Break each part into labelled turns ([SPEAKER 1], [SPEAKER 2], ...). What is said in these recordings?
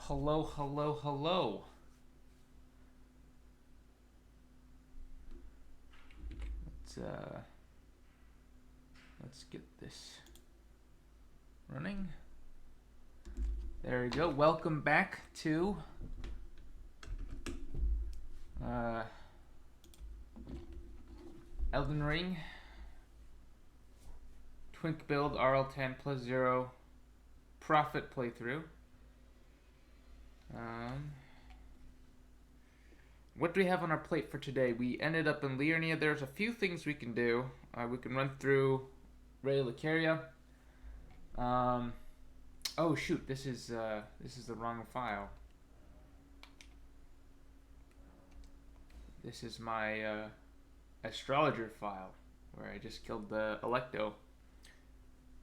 [SPEAKER 1] Hello, hello, hello. Let's uh let's get this running. There we go. Welcome back to uh Elden Ring Twink build RL10+0 profit playthrough. What do we have on our plate for today? We ended up in Liurnia. There's a few things we can do. We can run through Ray Lucaria. Oh shoot, this is the wrong file. This is my astrologer file where I just killed the Electo.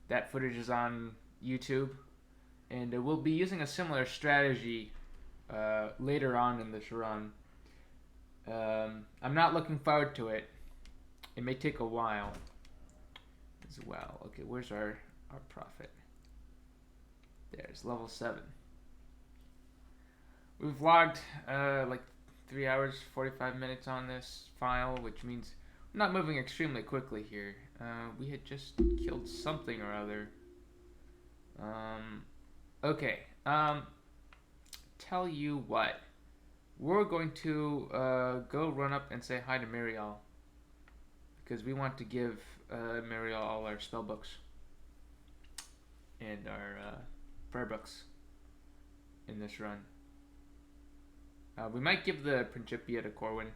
[SPEAKER 1] That footage is on YouTube, and we'll be using a similar strategy later on in this run. I'm not looking forward to it. It may take a while as well. Okay, where's our prophet? There's level 7. We've logged like 3 hours 45 minutes on this file, which means we're not moving extremely quickly here. We had just killed something or other. Okay. Tell you what. We're going to go run up and say hi to Muriel, because we want to give Muriel all our spell books and our prayer books in this run. We might give the Principia to Corwin,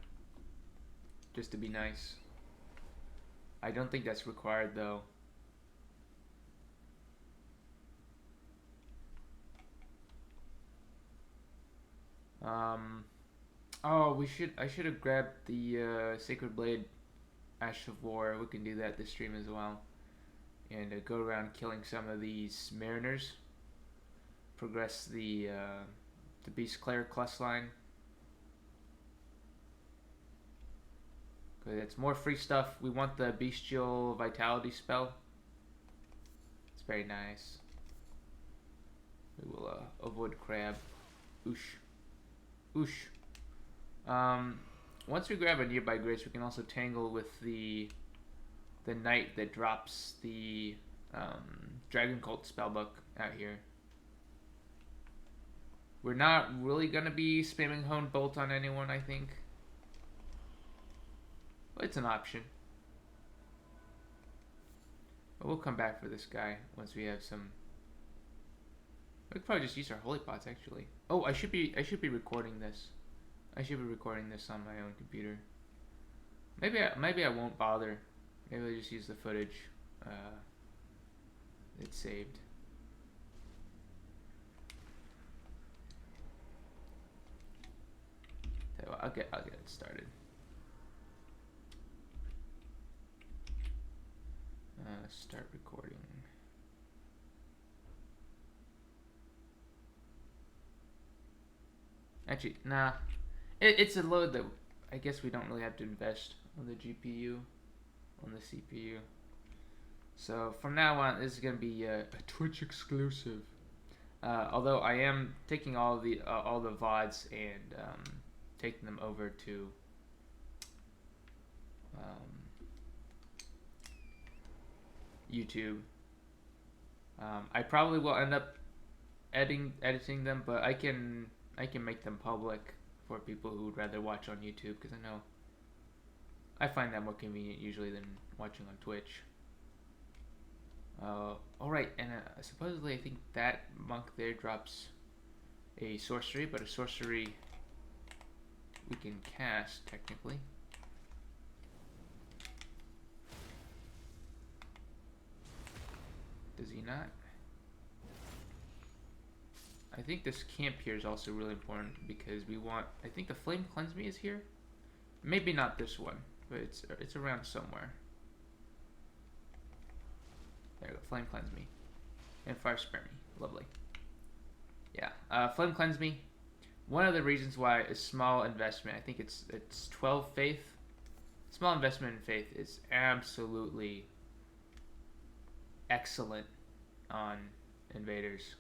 [SPEAKER 1] just to be nice. I don't think that's required though. Oh, I should have grabbed the Sacred Blade Ash of War. We can do that this stream as well. And go around killing some of these mariners. Progress the Beast Cleric quest line. Okay, that's more free stuff. We want the Bestial Vitality spell. It's very nice. We will avoid crab. Oosh. Oosh. Once we grab a nearby grace, we can also tangle with the knight that drops the Dragon Cult spellbook out here. We're not really gonna be spamming Honed Bolt on anyone, I think. But it's an option. But we'll come back for this guy once we have some. We could probably just use our holy pots actually. Oh, I should be recording this. I should be recording this on my own computer. Maybe I won't bother. Maybe I'll just use the footage it's saved. So I'll get it started. Start recording. Actually, nah. It's a load that I guess we don't really have to invest on the GPU, on the CPU. So from now on, this is gonna be a Twitch exclusive. Although I am taking all the VODs and taking them over to YouTube. I probably will end up editing them, but I can make them public for people who would rather watch on YouTube, because I find that more convenient usually than watching on Twitch. Alright, and supposedly I think that monk there drops a sorcery, but a sorcery we can cast technically. Does he not? I think this camp here is also really important because we want. I think the Flame Cleanse Me is here. Maybe not this one, but it's around somewhere. There we go. Flame Cleanse Me, and Fire Spare Me. Lovely. Yeah. Flame Cleanse Me. One of the reasons why a small investment. I think it's 12 faith. Small investment in faith is absolutely excellent on invaders.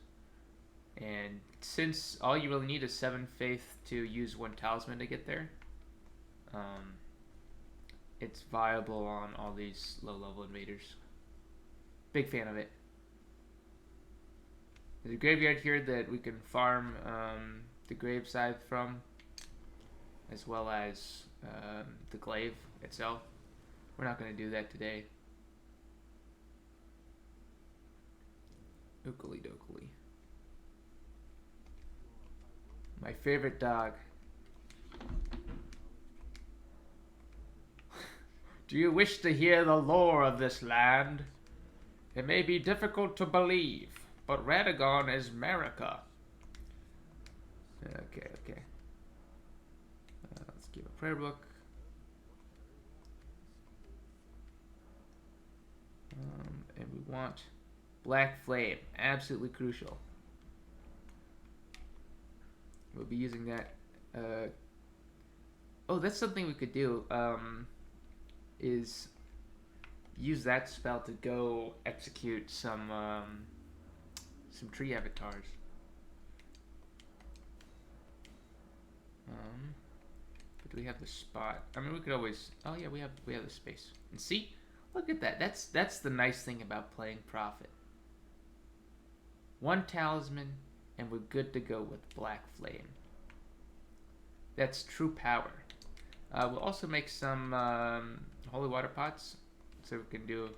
[SPEAKER 1] And since all you really need is 7 faith to use 1 talisman to get there, um, it's viable on all these low level invaders. Big fan of it. There's a graveyard here that we can farm the graveside from, as well as the glaive itself. We're not going to do that today. Ookly dokily. My favorite dog. Do you wish to hear the lore of this land? It may be difficult to believe, but Radagon is America. Okay. Let's give a prayer book. And we want Black Flame. Absolutely crucial. We'll be using that. Oh, that's something we could do. Is use that spell to go execute some tree avatars. But do we have the spot? I mean, we could always. Oh yeah, we have the space. And see, look at that. That's the nice thing about playing Prophet. 1 talisman, and we're good to go with Black Flame. That's true power. We'll also make some holy water pots, so we can do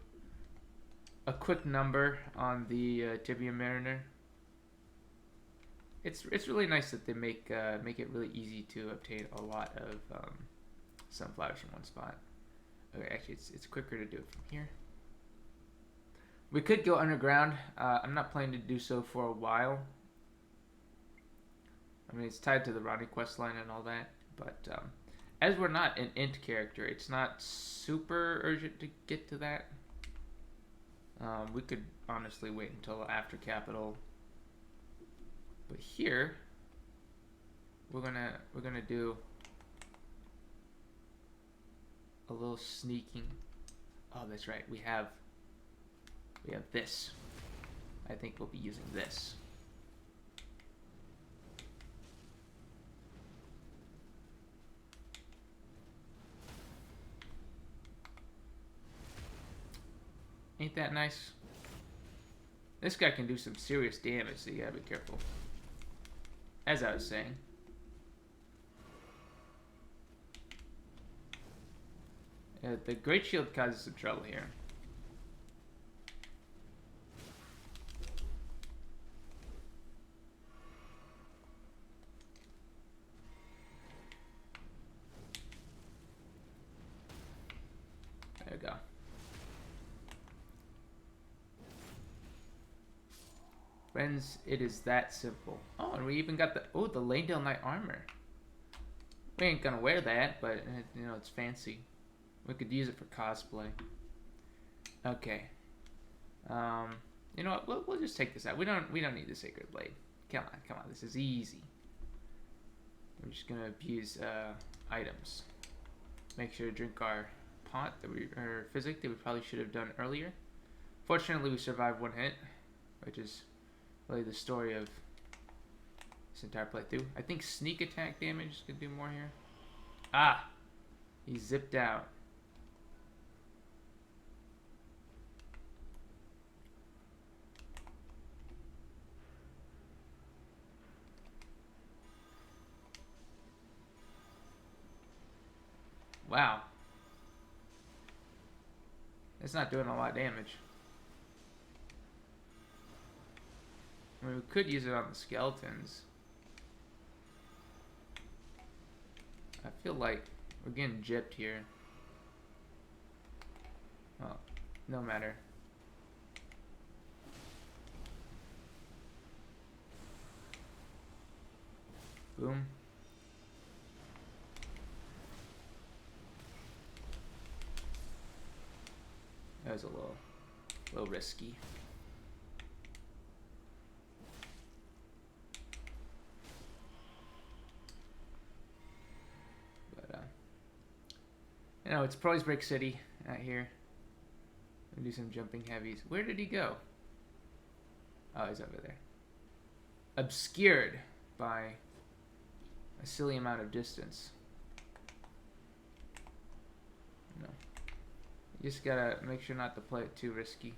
[SPEAKER 1] a quick number on the Tibia Mariner. It's really nice that they make it really easy to obtain a lot of sunflowers from 1 spot. Okay, actually, it's quicker to do it from here. We could go underground. I'm not planning to do so for a while. I mean, it's tied to the Ronnie questline and all that, but as we're not an int character, it's not super urgent to get to that. We could honestly wait until after Capital. But here, we're gonna do a little sneaking. Oh, that's right. We have this. I think we'll be using this. Ain't that nice? This guy can do some serious damage, so you gotta be careful. As I was saying. The Great Shield causes some trouble here. There we go. Friends, it is that simple. Oh, and we even got the Langdale Knight armor. We ain't gonna wear that, but you know, it's fancy. We could use it for cosplay. Okay. You know what? We'll just take this out. We don't need the Sacred Blade. Come on. This is easy. We're just gonna abuse items. Make sure to drink our pot or physic that we probably should have done earlier. Fortunately, we survived 1 hit, which is really the story of this entire playthrough. I think sneak attack damage could do more here. Ah! He zipped out. Wow. It's not doing a lot of damage. I mean, we could use it on the skeletons. I feel like we're getting gypped here. Well, no matter. Boom. That was a little risky. But you know, it's Proy's Break City out here. We'll do some jumping heavies. Where did he go? Oh, he's over there. obscured by a silly amount of distance. No. You just gotta make sure not to play it too risky.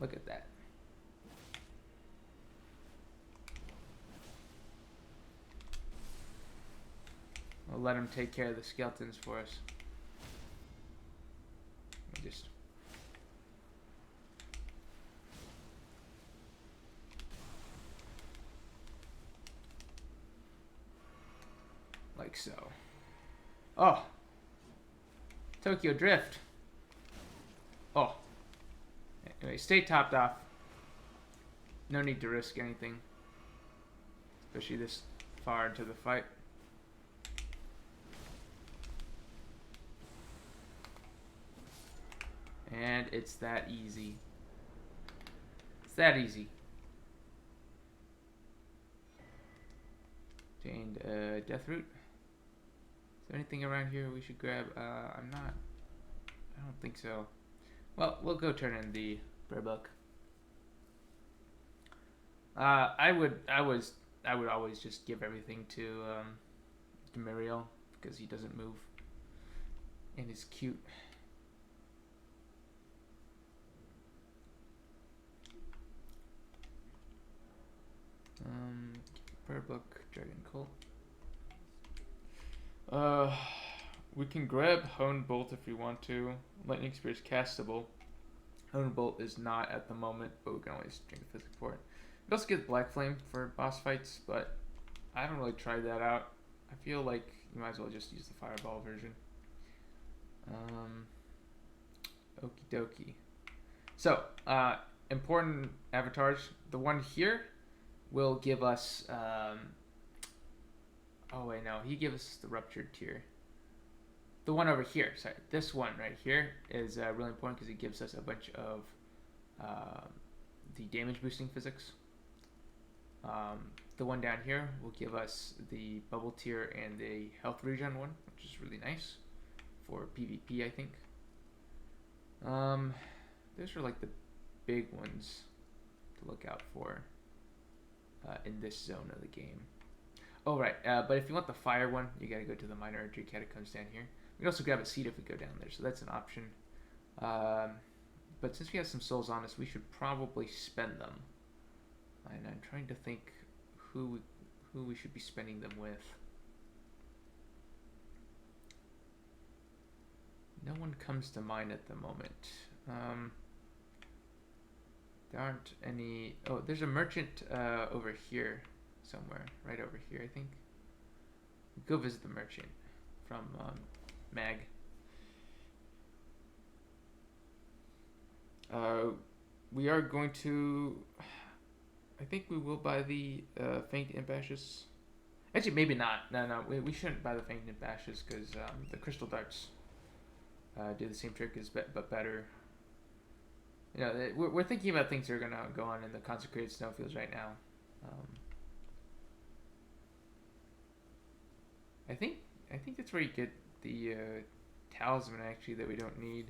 [SPEAKER 1] Look at that. We'll let him take care of the skeletons for us. Just like so. Oh, Tokyo Drift. Oh, anyway, stay topped off. No need to risk anything, especially this far into the fight. And it's that easy. It's that easy. Obtained death root. Is there anything around here we should grab? I don't think so. Well, we'll go turn in the prayer book. I would always just give everything to Muriel because he doesn't move and is cute. Prayer book, Dragon Cult. We can grab Hone Bolt if we want to. Lightning Spear is castable. Hone Bolt is not at the moment, but we can always drink the physic for it. We also get Black Flame for boss fights, but I haven't really tried that out. I feel like you might as well just use the Fireball version. Okie dokie. So, important avatars. The one here will give us, oh wait, no, he gives us the Ruptured Tear. The one over here, sorry, this one right here is really important because it gives us a bunch of the damage boosting physics. The one down here will give us the Bubble Tear and the health regen one, which is really nice for PvP, I think. Those are like the big ones to look out for in this zone of the game. Oh, right. But if you want the fire one, you gotta go to the minor entry catacombs down here. We can also grab a seed if we go down there, so that's an option. But since we have some souls on us, we should probably spend them. And I'm trying to think who we should be spending them with. No one comes to mind at the moment. There aren't any... Oh, there's a merchant over here somewhere. Right over here, I think. Go visit the merchant from Mag. We are going to... I think we will buy the Faint Imp Ashes. Actually, maybe not. No, we shouldn't buy the Faint Imp Ashes because the Crystal Darts do the same trick as but better. You know, we're thinking about things that are going to go on in the Consecrated Snowfields right now. I think that's where you get the talisman actually that we don't need.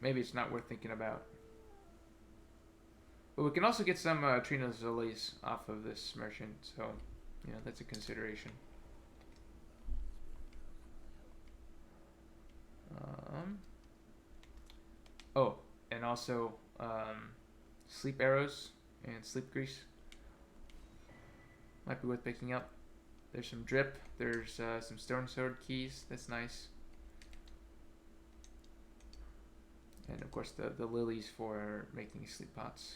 [SPEAKER 1] Maybe it's not worth thinking about. But we can also get some Trina Zolies off of this merchant, so you know that's a consideration. Oh, and also sleep arrows and sleep grease might be worth picking up. There's some drip. There's some stone sword keys. That's nice. And of course the lilies for making sleep pots.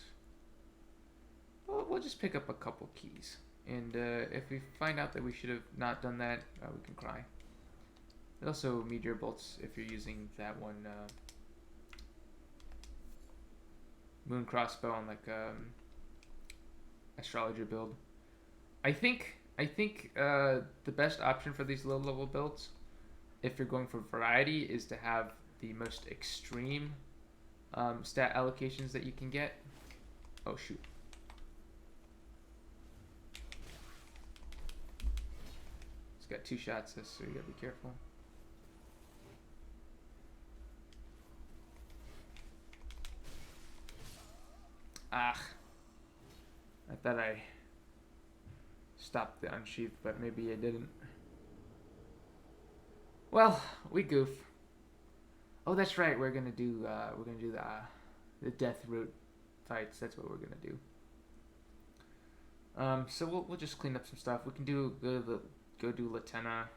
[SPEAKER 1] Well, we'll just pick up a couple keys. And if we find out that we should have not done that, we can cry. There's also meteor bolts if you're using that one moon crossbow on like astrologer build. I think the best option for these low level builds, if you're going for variety, is to have the most extreme stat allocations that you can get. Oh shoot. got 2 shots, so you gotta be careful. Ah. I thought I stopped the unsheath, but maybe I didn't. Well, we goof. Oh, that's right. We're gonna do the death route fights. That's what we're gonna do. So we'll just clean up some stuff. We can go do Latenna.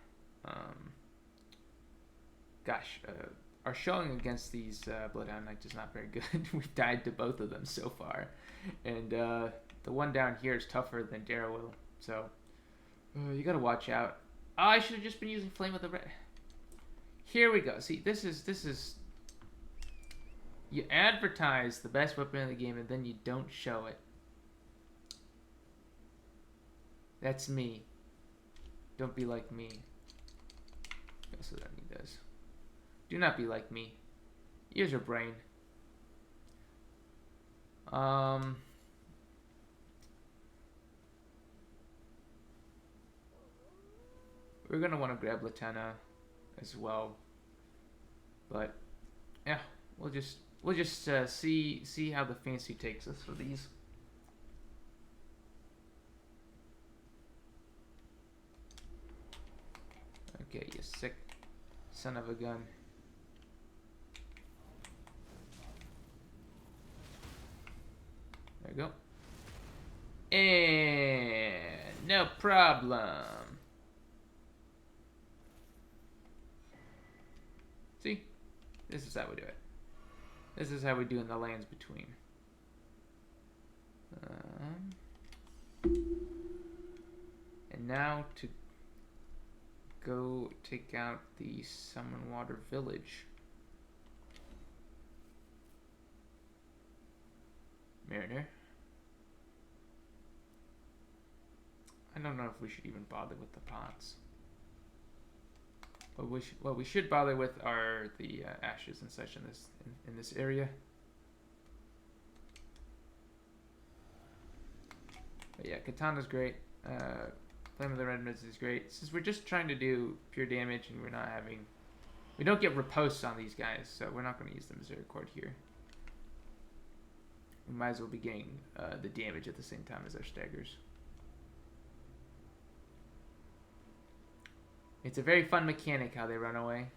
[SPEAKER 1] Gosh, our showing against these Bloodhound Knights is not very good. We've died to both of them so far, and the one down here is tougher than Darrow. So you gotta watch out. Oh, I should have just been using Flame of the Red. Here we go. See, this is. You advertise the best weapon in the game, and then you don't show it. That's me. Don't be like me. That's what that mean does. Do not be like me. Use your brain. We're gonna want to grab Latenna as well, but yeah, we'll just see how the fancy takes us for these. Okay, you sick son of a gun. There you go. And no problem. See? This is how we do it. This is how we do in the lands between. And now to go take out the Summon Water Village. Mariner. I don't know if we should even bother with the pots. What we should bother with are the ashes and such in this area. But yeah, Katana's great. Flame of the Red Mids is great. Since we're just trying to do pure damage and we don't get riposte on these guys, so we're not going to use the Misericord here. We might as well be getting the damage at the same time as our staggers. It's a very fun mechanic how they run away.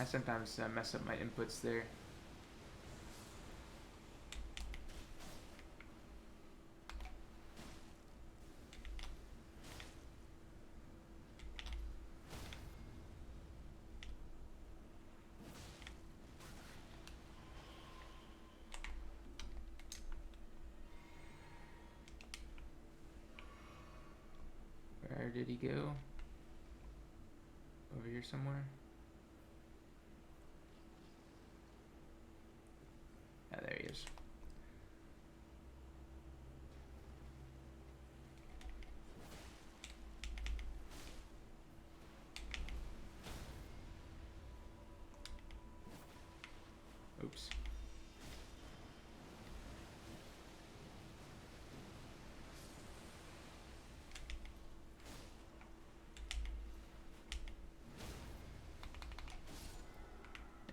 [SPEAKER 1] I sometimes mess up my inputs there. Where did he go? Over here somewhere? Ah, there he is. Oops.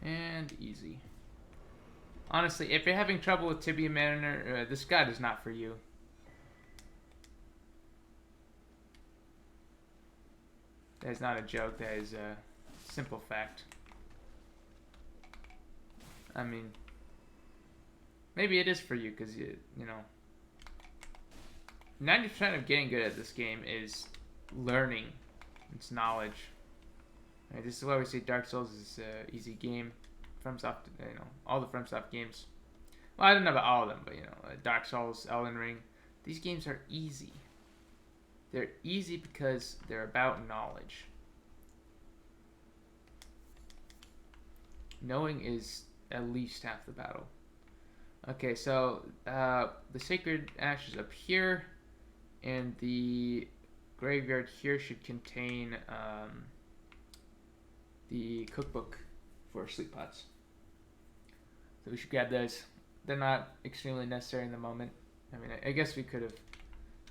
[SPEAKER 1] And easy. Honestly, if you're having trouble with Tibia Mariner, this guide is not for you. That is not a joke, that is a simple fact. I mean, maybe it is for you, because, you know, 90% of getting good at this game is learning. It's knowledge. Right, this is why we say Dark Souls is an easy game. FromSoft, you know, all the FromSoft games. Well, I don't know about all of them, but, you know, Dark Souls, Elden Ring. These games are easy. They're easy because they're about knowledge. Knowing is at least half the battle. Okay, so the sacred ashes up here, and the graveyard here should contain the cookbook for sleep pots. So we should grab those. They're not extremely necessary in the moment. I mean, I guess we could have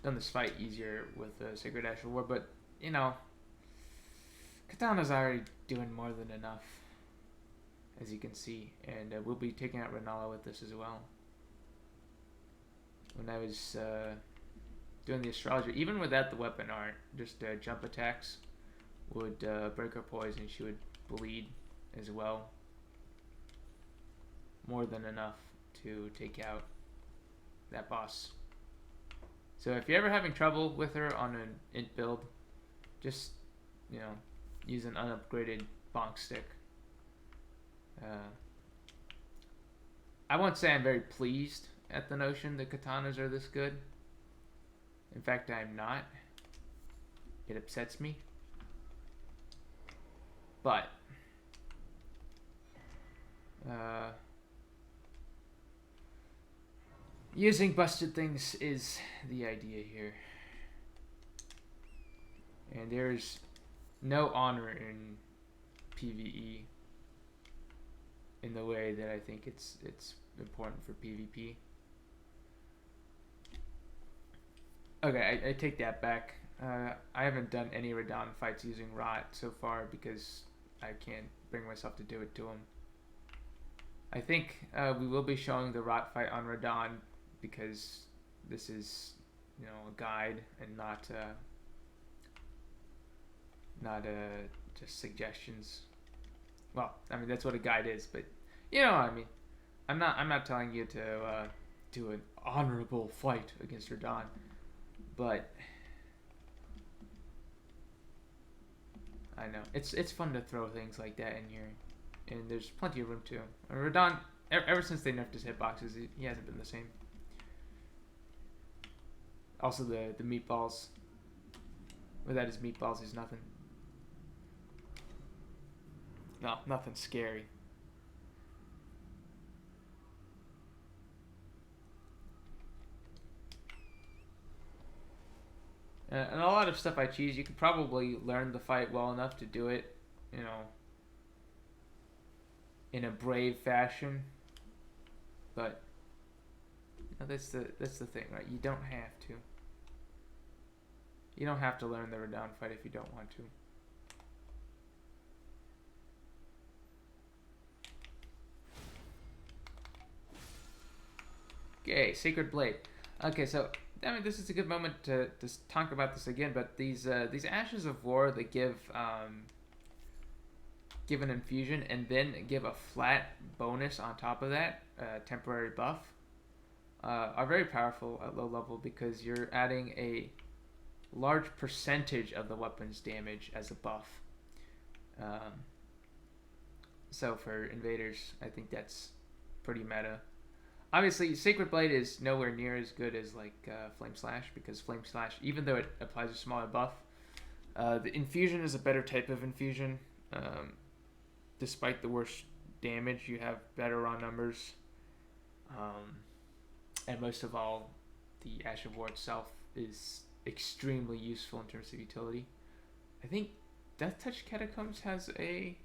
[SPEAKER 1] done this fight easier with the Sacred Ash of War, but, you know, Katana's already doing more than enough, as you can see. And we'll be taking out Renala with this as well. When I was doing the astrologer, even without the weapon art, just jump attacks would break her poison. She would bleed as well. More than enough to take out that boss. So if you're ever having trouble with her on an int build, just, you know, use an unupgraded bonk stick. I won't say I'm very pleased at the notion that katanas are this good. In fact, I'm not. It upsets me. But using busted things is the idea here. And there's no honor in PvE in the way that I think it's important for PvP. Okay, I take that back. I haven't done any Radon fights using Rot so far because I can't bring myself to do it to him. I think we will be showing the Rot fight on Radon because this is, you know, a guide and not just suggestions. Well, I mean that's what a guide is, but you know, I mean, I'm not telling you to do an honorable fight against Radon, but I know it's fun to throw things like that in here, and there's plenty of room too. Radon, ever since they nerfed his hitboxes, he hasn't been the same. Also, the meatballs. Without his meatballs, he's nothing. No, nothing scary. And a lot of stuff I choose, you could probably learn the fight well enough to do it, you know, in a brave fashion. But you know, that's the thing, right? You don't have to. You don't have to learn the Radon fight if you don't want to. Okay, Sacred Blade. Okay, so I mean, this is a good moment to talk about this again. But these Ashes of War that give an infusion and then give a flat bonus on top of that, temporary buff, are very powerful at low level because you're adding a large percentage of the weapon's damage as a buff. So for invaders, I think that's pretty meta. Obviously, Sacred Blade is nowhere near as good as like Flame Slash because Flame Slash, even though it applies a smaller buff, the infusion is a better type of infusion. Despite the worse damage, you have better raw numbers, and most of all, the Ash of War itself is extremely useful in terms of utility. I think Death Touch Catacombs has a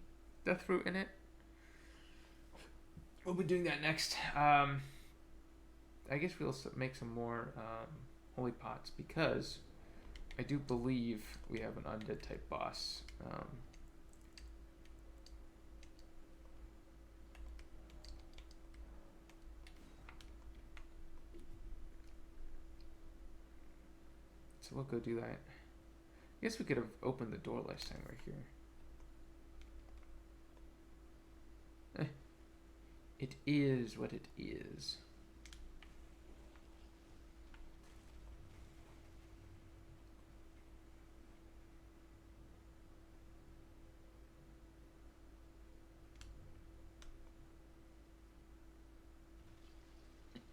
[SPEAKER 1] Death Root in it. We'll be doing that next. I guess we'll make some more holy pots because I do believe we have an undead type boss. So we'll go do that. I guess we could have opened the door last time right here. It is what it is.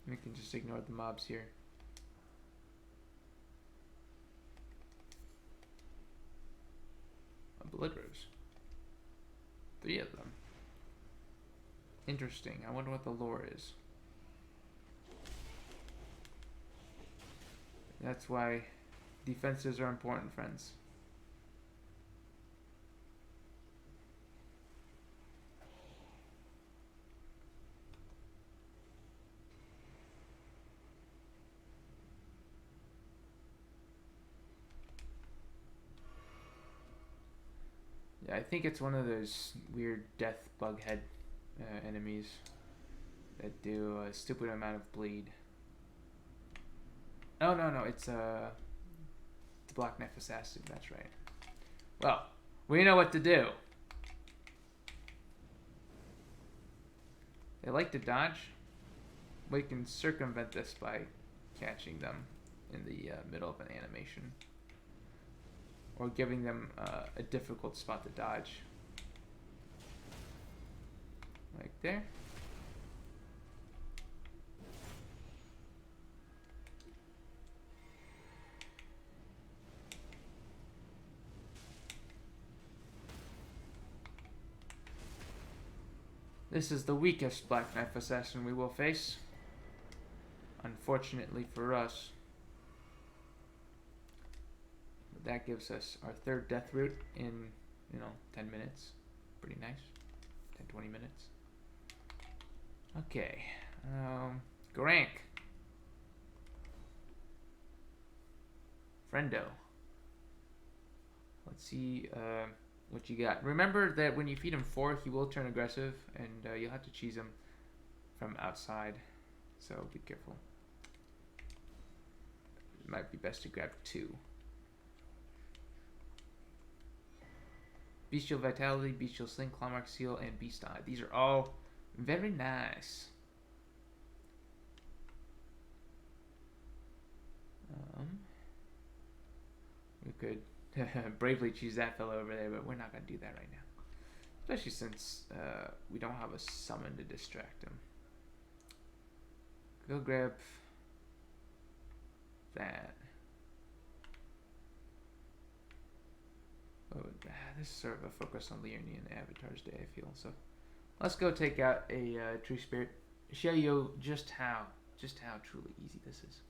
[SPEAKER 1] We can just ignore the mobs here. Blood Rose. 3 of them. Interesting. I wonder what the lore is. That's why defenses are important, friends. Yeah, I think it's one of those weird death bug head enemies that do a stupid amount of bleed. Oh no, it's the Black Knife Assassin. That's right. Well, we know what to do. They like to dodge. We can circumvent this by catching them in the middle of an animation, or giving them a difficult spot to dodge. Like there. This is the weakest Black Knife Assassin we will face. Unfortunately for us. But that gives us our third death route in, 10 minutes. Pretty nice. 10, 20 minutes. Okay. Garank. Friendo. Let's see what you got. Remember that when you feed him 4, he will turn aggressive, and you'll have to cheese him from outside. So be careful. It might be best to grab 2. Bestial Vitality, Bestial Sling, Clawmark Seal, and Beast Eye. These are all very nice. We could bravely choose that fellow over there, but we're not going to do that right now. Especially since we don't have a summon to distract him. Go grab that. Oh, this is sort of a focus on Liurnian Avatar's Day, I feel. So let's go take out a Tree Spirit. Show you just how truly easy this is.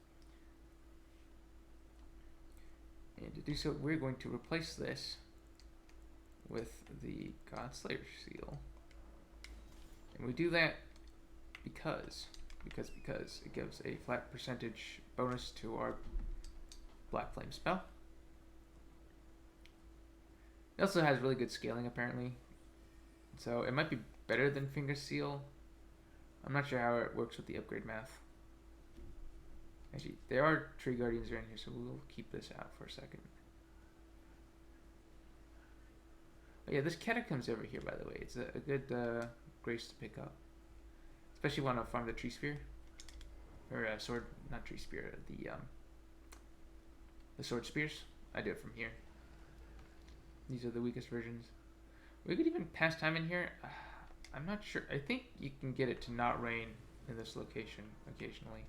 [SPEAKER 1] And to do so, we're going to replace this with the Godslayer seal. And we do that because it gives a flat percentage bonus to our Black Flame spell. It also has really good scaling, apparently. So it might be better than Finger Seal. I'm not sure how it works with the upgrade math. Actually, there are Tree Guardians around here, so we'll keep this out for a second. Oh yeah, this Catacombs over here, by the way. It's a good grace to pick up. Especially when I farm the Tree Spear. Or sword, not Tree Spear, the Sword Spears. I do it from here. These are the weakest versions. We could even pass time in here. I'm not sure. I think you can get it to not rain in this location occasionally.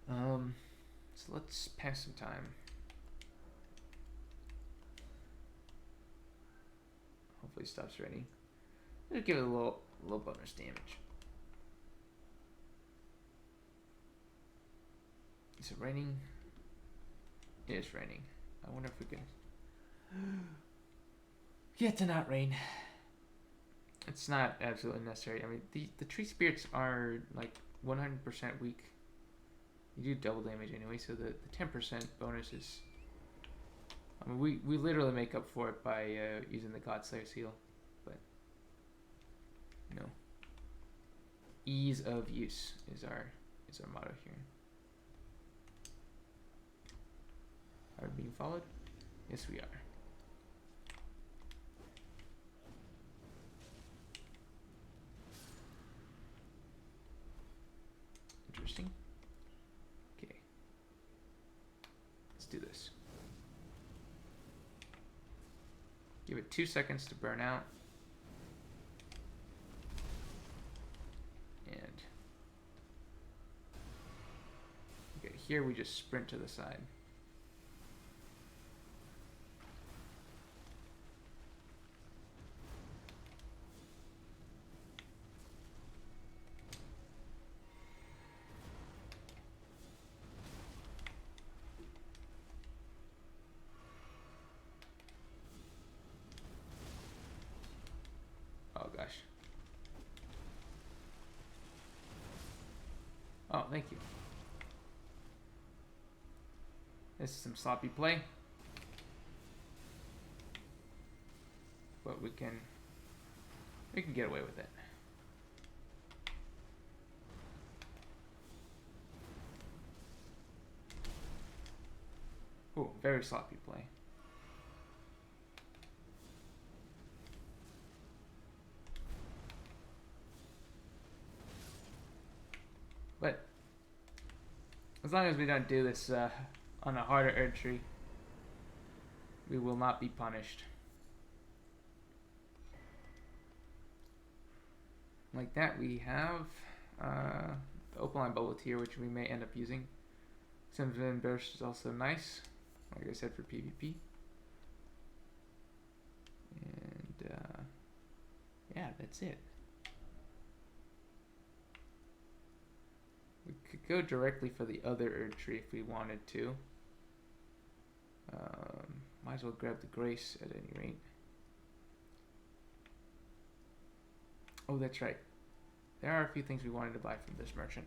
[SPEAKER 1] So let's pass some time. Hopefully it stops raining. Just give it a little bonus damage. Is it raining? It is raining. I wonder if we can get to not rain. It's not absolutely necessary. I mean, the tree spirits are like 100% weak. You do double damage anyway, so the 10% bonus is... I mean, we literally make up for it by using the Godslayer seal. But, ease of use is our motto here. Are we being followed? Yes, we are. Interesting. Okay. Let's do this. Give it 2 seconds to burn out. And okay, here we just sprint to the side. thank you. This is some sloppy play. But we can get away with it. Ooh, very sloppy play. But as long as we don't do this on a harder entry, we will not be punished. Like that, we have the Opaline Bubble Tier, which we may end up using. Cinnamon Burst is also nice, like I said, for PvP. And yeah, that's it. We could go directly for the other Erd Tree if we wanted to. Might as well grab the Grace at any rate. Oh, that's right. There are a few things we wanted to buy from this merchant.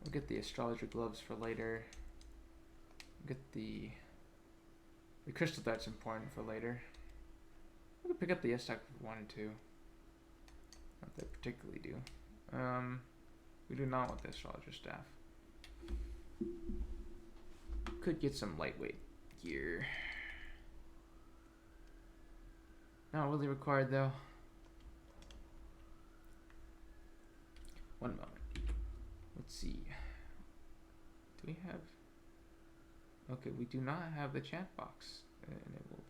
[SPEAKER 1] We'll get the astrologer gloves for later. We'll get the crystal that's important for later. We could pick up the S-Stock if we wanted to. Not that I particularly do. We do not want the astrologer staff. Could get some lightweight gear. Not really required though. One moment. Let's see. Do we have... Okay, we do not have the chat box enabled.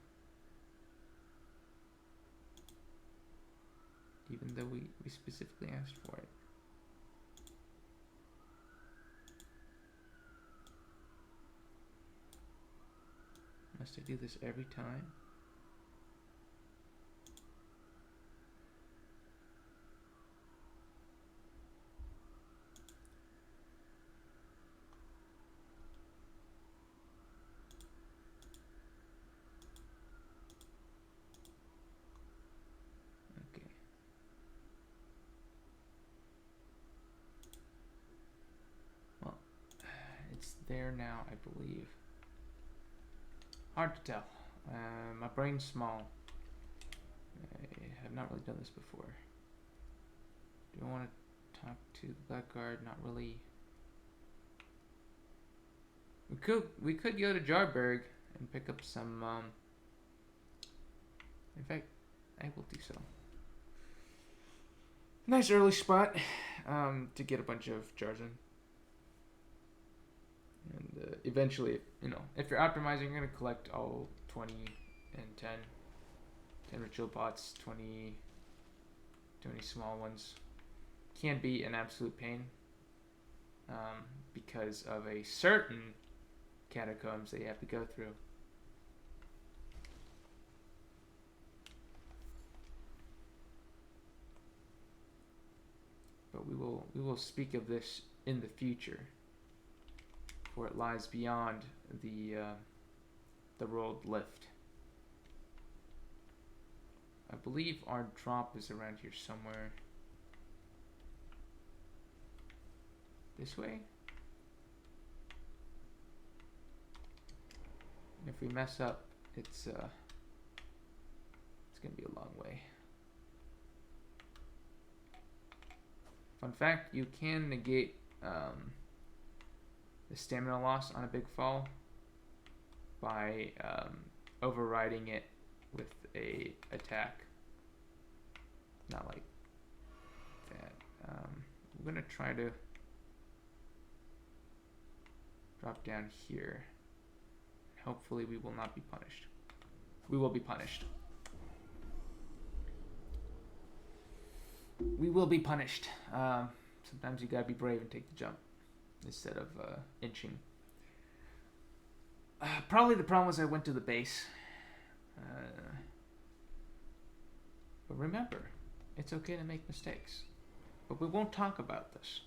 [SPEAKER 1] Even though we specifically asked for it. Must I do this every time? There now, I believe. Hard to tell. My brain's small. I have not really done this before. Do I want to talk to the Blackguard? Not really. We could go to Jarberg and pick up some. In fact, I will do so. Nice early spot to get a bunch of jars in. And eventually, you know, if you're optimizing, you're going to collect all 20 and 10. 10 ritual pots, 20 small ones. Can be an absolute pain because of a certain catacombs that you have to go through. But we will speak of this in the future. For it lies beyond the road lift. I believe our drop is around here somewhere. This way? And if we mess up, it's gonna be a long way. Fun fact, you can negate the stamina loss on a big fall by overriding it with a attack. Not like that. I'm gonna try to drop down here. Hopefully we will not be punished. We will be punished. We will be punished. Sometimes you gotta be brave and take the jump instead of inching. Probably the problem was I went to the base. But remember, it's okay to make mistakes. But we won't talk about this.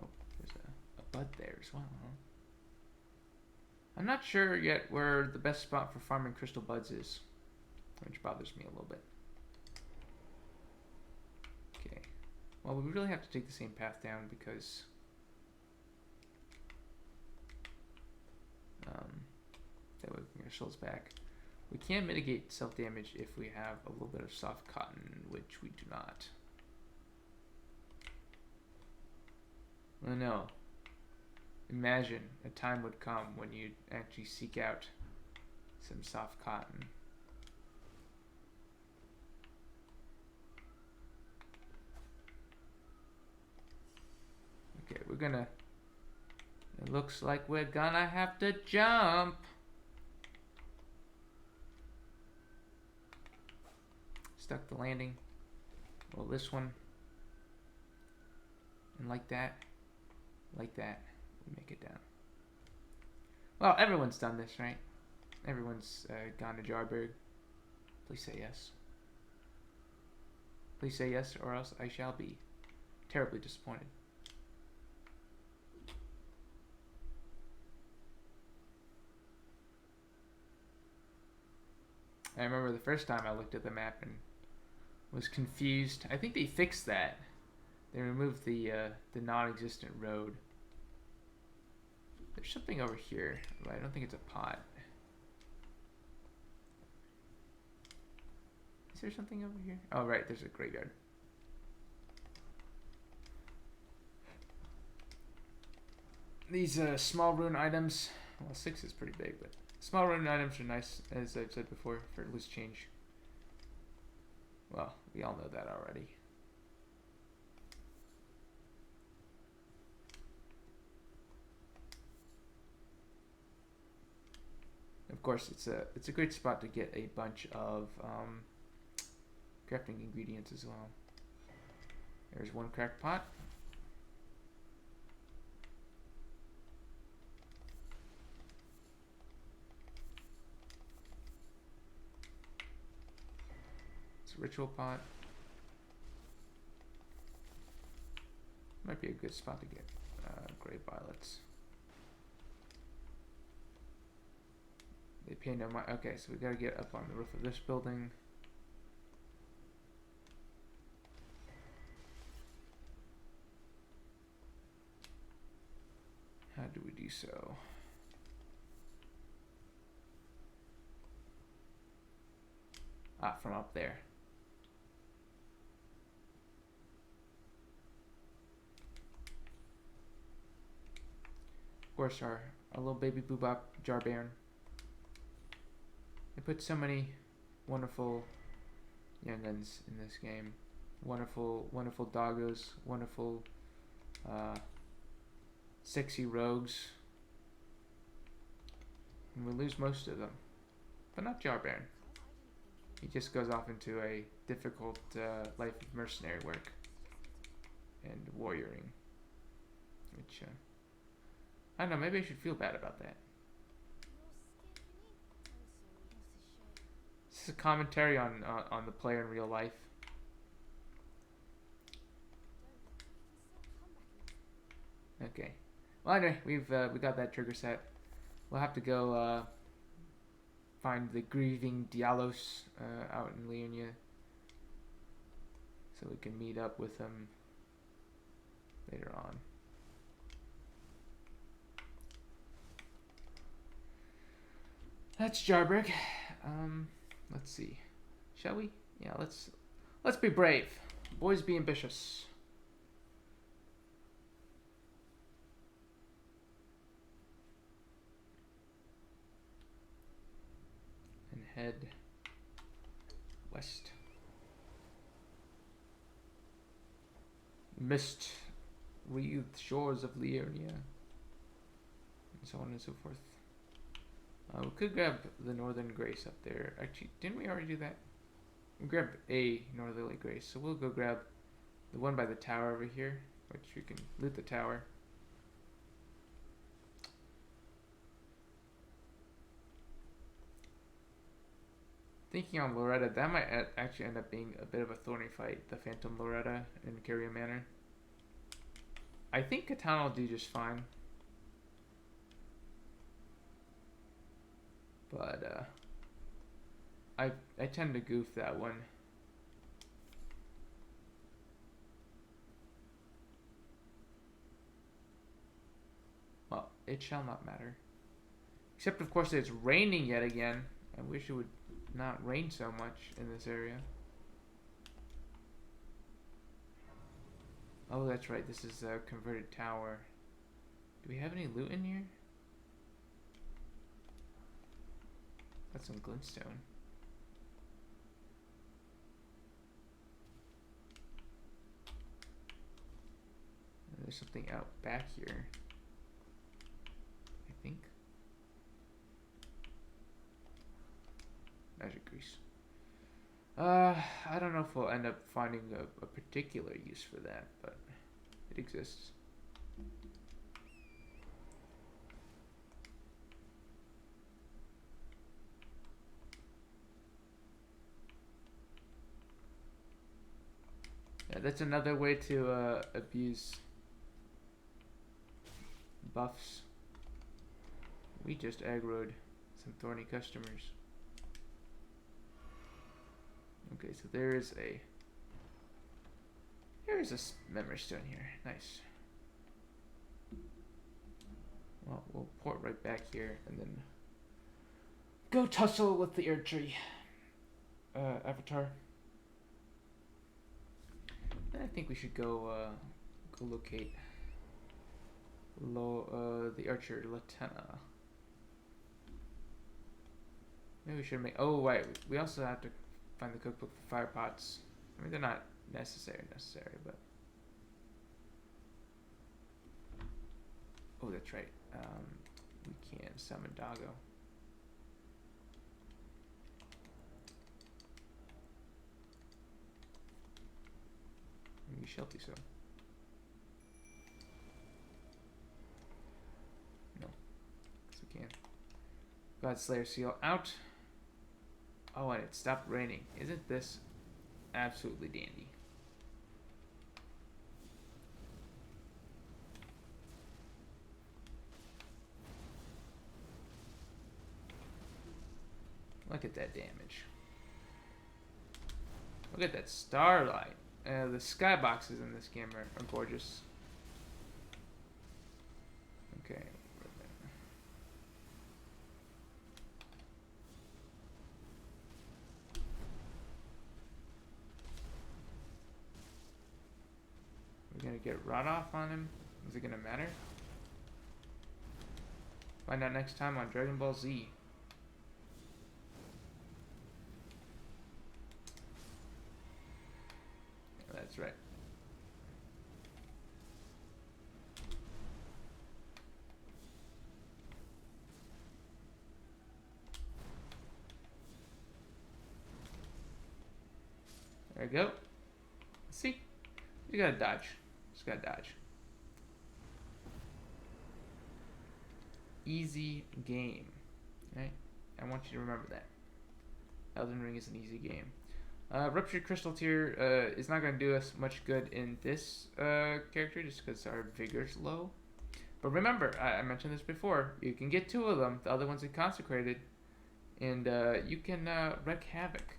[SPEAKER 1] Oh, there's a bud there as well, huh? I'm not sure yet where the best spot for farming crystal buds is, which bothers me a little bit. Okay. Well, we really have to take the same path down because that way we can get our souls back. We can mitigate self-damage if we have a little bit of soft cotton, which we do not. Oh no. Imagine a time would come when you'd actually seek out some soft cotton. Okay, we're gonna... It looks like we're gonna have to jump. Stuck the landing. Well, this one. And like that. Like that. We make it down. Well, everyone's done this, right? Everyone's gone to Jarberg. Please say yes. Please say yes, or else I shall be terribly disappointed. I remember the first time I looked at the map and was confused. I think they fixed that. They removed the non-existent road. There's something over here, but I don't think it's a pot. Is there something over here? Oh, right, there's a graveyard. These small rune items, well, 6 is pretty big, but small rune items are nice, as I've said before, for loose change. Well, we all know that already. Of course, it's a great spot to get a bunch of crafting ingredients as well. There's one cracked pot. It's a ritual pot. Might be a good spot to get gray violets. They pay no mind. Okay, so we gotta get up on the roof of this building. How do we do so? Ah, from up there. Of course, our little baby boobop jar baron. They put so many wonderful young'uns in this game. Wonderful, wonderful doggos. Wonderful, sexy rogues. And we lose most of them. But not Jar Baron. He just goes off into a difficult life of mercenary work. And warrioring. Which, I don't know, maybe I should feel bad about that. This is a commentary on the player in real life. Okay. Well, anyway, we got that trigger set. We'll have to go find the grieving Dialos out in Leonia, so we can meet up with them later on. That's Jarberg. Let's see. Shall we? Yeah, let's be brave. Boys be ambitious. And head west. Mist wreathed shores of Leonia. And so on and so forth. We could grab the Northern Grace up there. Actually, didn't we already do that? We grabbed a Northerly Grace, so we'll go grab the one by the tower over here, which we can loot the tower. Thinking on Loretta, that might actually end up being a bit of a thorny fight, the Phantom Loretta in Carrier Manor. I think Katana will do just fine. But, I tend to goof that one. Well, it shall not matter. Except, of course, it's raining yet again. I wish it would not rain so much in this area. Oh, that's right. This is a converted tower. Do we have any loot in here? Got some glintstone. There's something out back here, I think. Magic grease. I don't know if we'll end up finding a particular use for that, but it exists. Yeah, that's another way to abuse buffs. We just aggroed some thorny customers. Okay, so there's a memory stone here. Nice. Well, we'll port right back here and then go tussle with the air tree avatar. And I think we should go locate the archer Latena. Maybe we should make. Oh wait, we also have to find the cookbook for fire pots. I mean, they're not necessary, but. Oh, that's right. We can summon Doggo. We shall do so. No. Yes, we can. Godslayer seal out. Oh, and it stopped raining. Isn't this absolutely dandy? Look at that damage. Look at that starlight. The skyboxes in this game are gorgeous. Okay. We're gonna get rot off on him. Is it gonna matter? Find out next time on Dragon Ball Z. That's right. There we go. See? You gotta dodge. Just gotta dodge. Easy game. Right? I want you to remember that. Elden Ring is an easy game. Ruptured Crystal Tier is not going to do us much good in this character just because our vigor's low. But remember, I mentioned this before, you can get 2 of them, the other one's Consecrated, and you can wreak havoc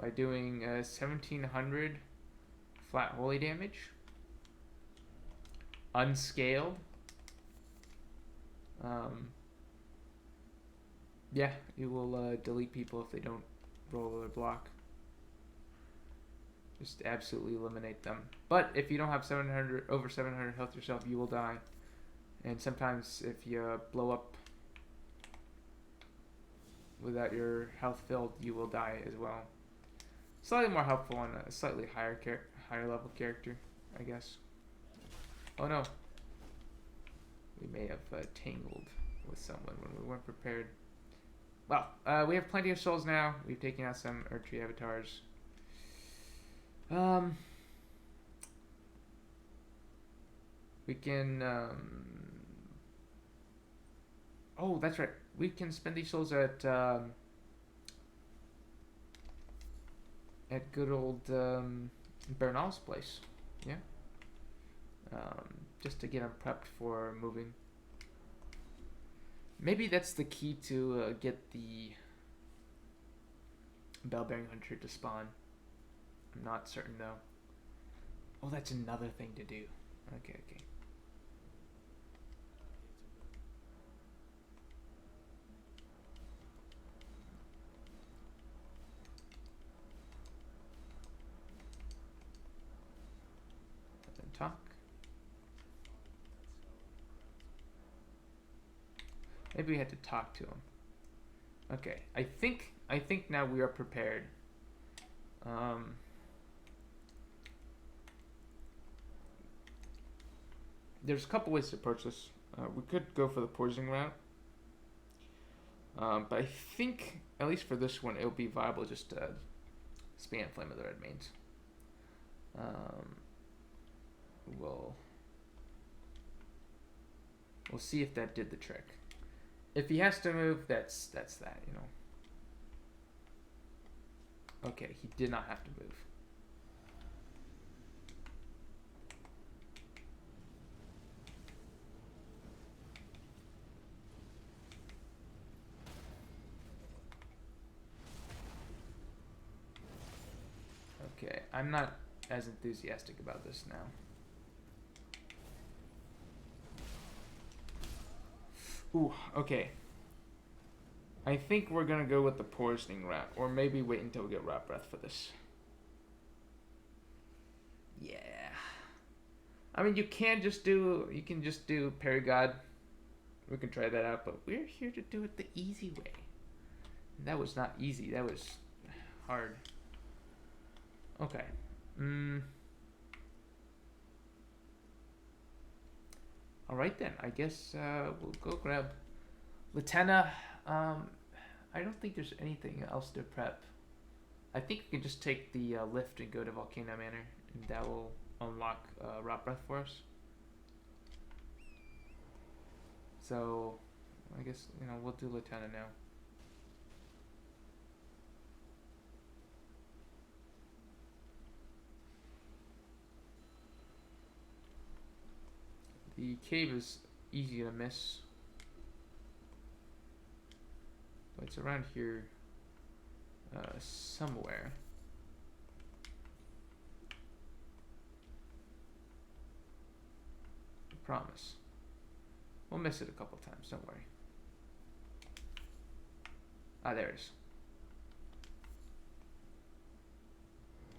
[SPEAKER 1] by doing 1700 flat holy damage, unscaled. Yeah, you will delete people if they don't roll their block. Just absolutely eliminate them. But if you don't have over 700 health yourself, you will die. And sometimes if you blow up without your health filled, you will die as well. Slightly more helpful on a slightly higher level character, I guess. Oh no. We may have tangled with someone when we weren't prepared. Well, we have plenty of souls now. We've taken out some Erdtree avatars. We can. Oh, that's right. We can spend these souls at good old Bernal's place. Yeah. Just to get him prepped for moving. Maybe that's the key to get the Bell-bearing Hunter to spawn. I'm not certain though. Oh, that's another thing to do. Okay. Then talk. Maybe we had to talk to him. Okay, I think now we are prepared. There's a couple ways to approach this. We could go for the poisoning route. But I think, at least for this one, it'll be viable just to spam Flame of the Red Mains. We'll see if that did the trick. If he has to move, that's that, you know. Okay, he did not have to move. Okay, I'm not as enthusiastic about this now. Ooh, okay. I think we're gonna go with the poisoning route, or maybe wait until we get Rot Breath for this. Yeah. I mean, you can just do Paragod. We can try that out, but we're here to do it the easy way. And that was not easy. That was hard. Okay. All right then. I guess we'll go grab Latena. I don't think there's anything else to prep. I think we can just take the lift and go to Volcano Manor, and that will unlock Rot Breath for us. So, I guess, you know, we'll do Latena now. The cave is easy to miss. But it's around here somewhere. I promise. We'll miss it a couple times, don't worry. Ah, there it is.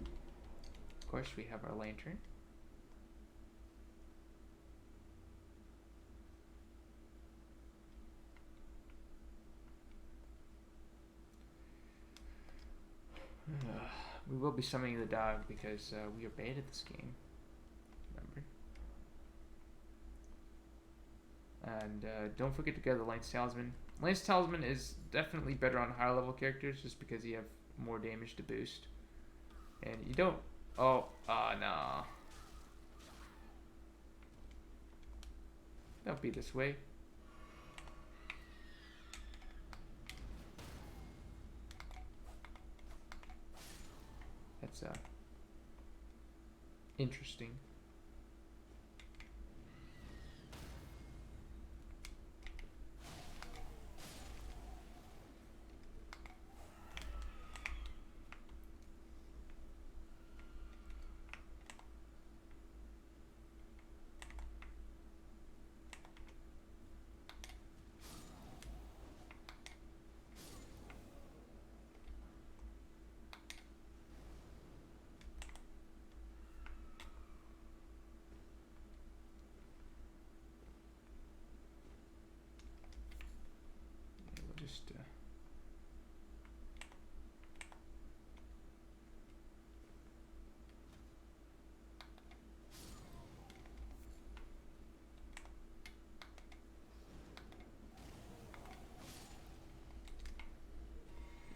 [SPEAKER 1] Of course, we have our lantern. We will be summoning the dog because we are bad at this game. Remember? And don't forget to go to the Lance Talisman. Lance Talisman is definitely better on higher level characters just because you have more damage to boost. And you don't... Oh, no. Don't be this way. That's interesting.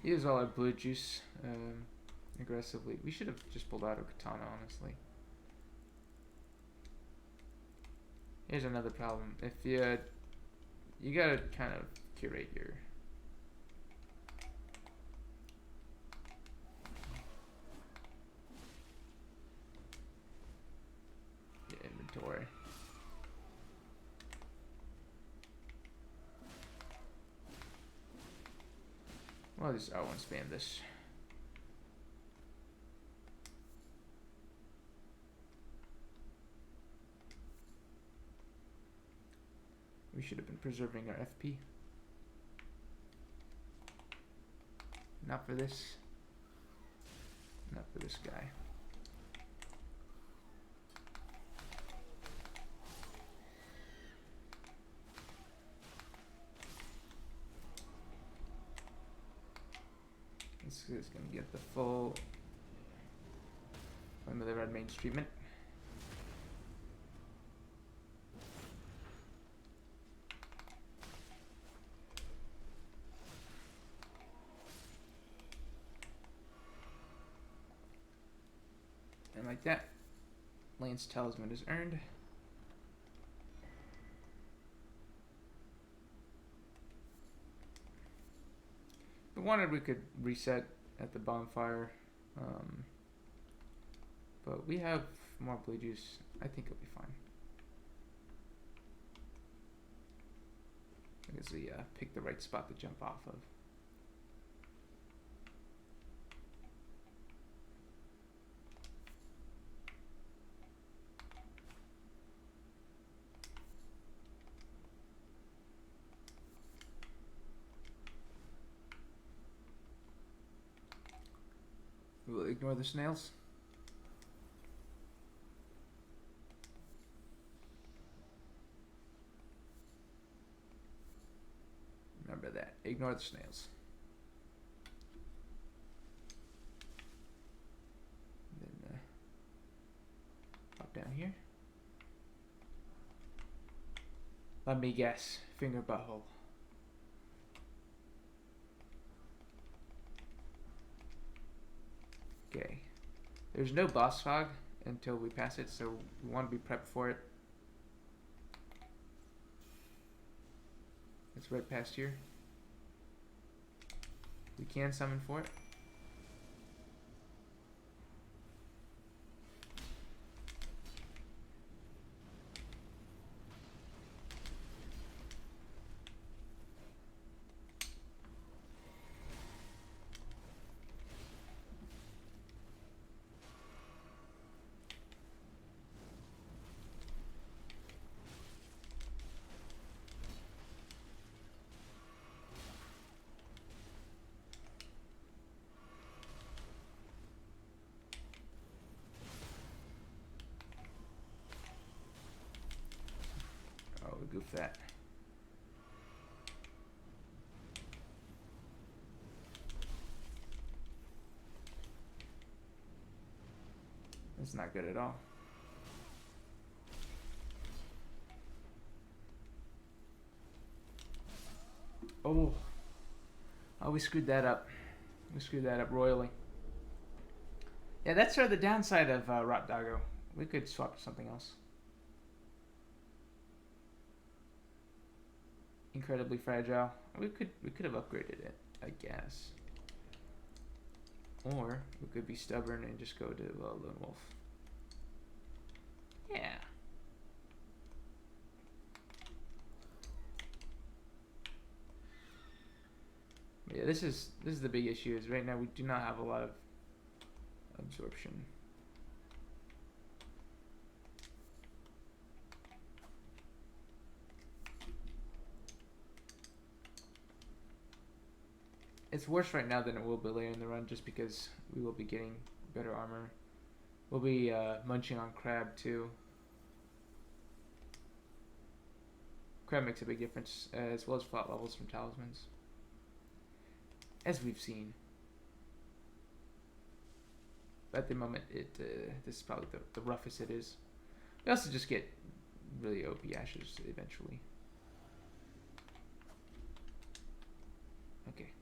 [SPEAKER 1] use all our blue juice aggressively. We should have just pulled out a katana, honestly. Here's another problem. If you gotta kind of curate your inventory. Well, I won't spam this. We should have been preserving our FP. Not for this. Not for this guy. This is going to get the full Flame of the Red Mage treatment. And like that, Lane's Talisman is earned. If we wanted, we could reset at the bonfire, but we have more blue juice. I think it'll be fine. I guess we pick the right spot to jump off of. We will ignore the snails. Remember that. Ignore the snails. Then pop down here. Let me guess. Finger butthole. Okay. There's no boss fog until we pass it, so we want to be prepped for it. It's right past here. We can summon for it. Goof that. That's not good at all. Oh, we screwed that up. We screwed that up royally. Yeah, that's sort of the downside of Rot Doggo. We could swap to something else. Incredibly fragile. We could have upgraded it, I guess. Or we could be stubborn and just go to Lone Wolf. Yeah. Yeah, this is the big issue. Is right now we do not have a lot of absorption. It's worse right now than it will be later in the run, just because we will be getting better armor. We'll be munching on crab too. Crab makes a big difference, as well as flat levels from talismans, as we've seen. But at the moment, this is probably the roughest it is. We also just get really OP ashes eventually. Okay.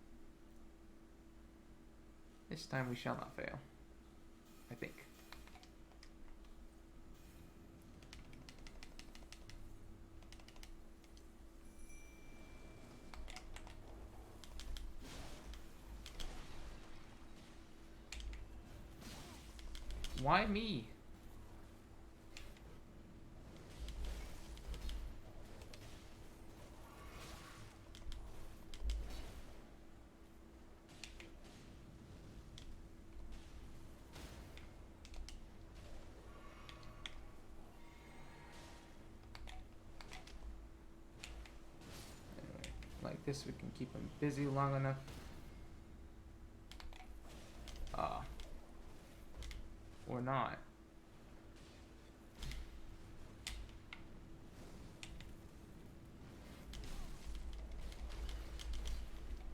[SPEAKER 1] This time we shall not fail. I think. Why me? Anyway, like this we can keep him busy long enough. Or not.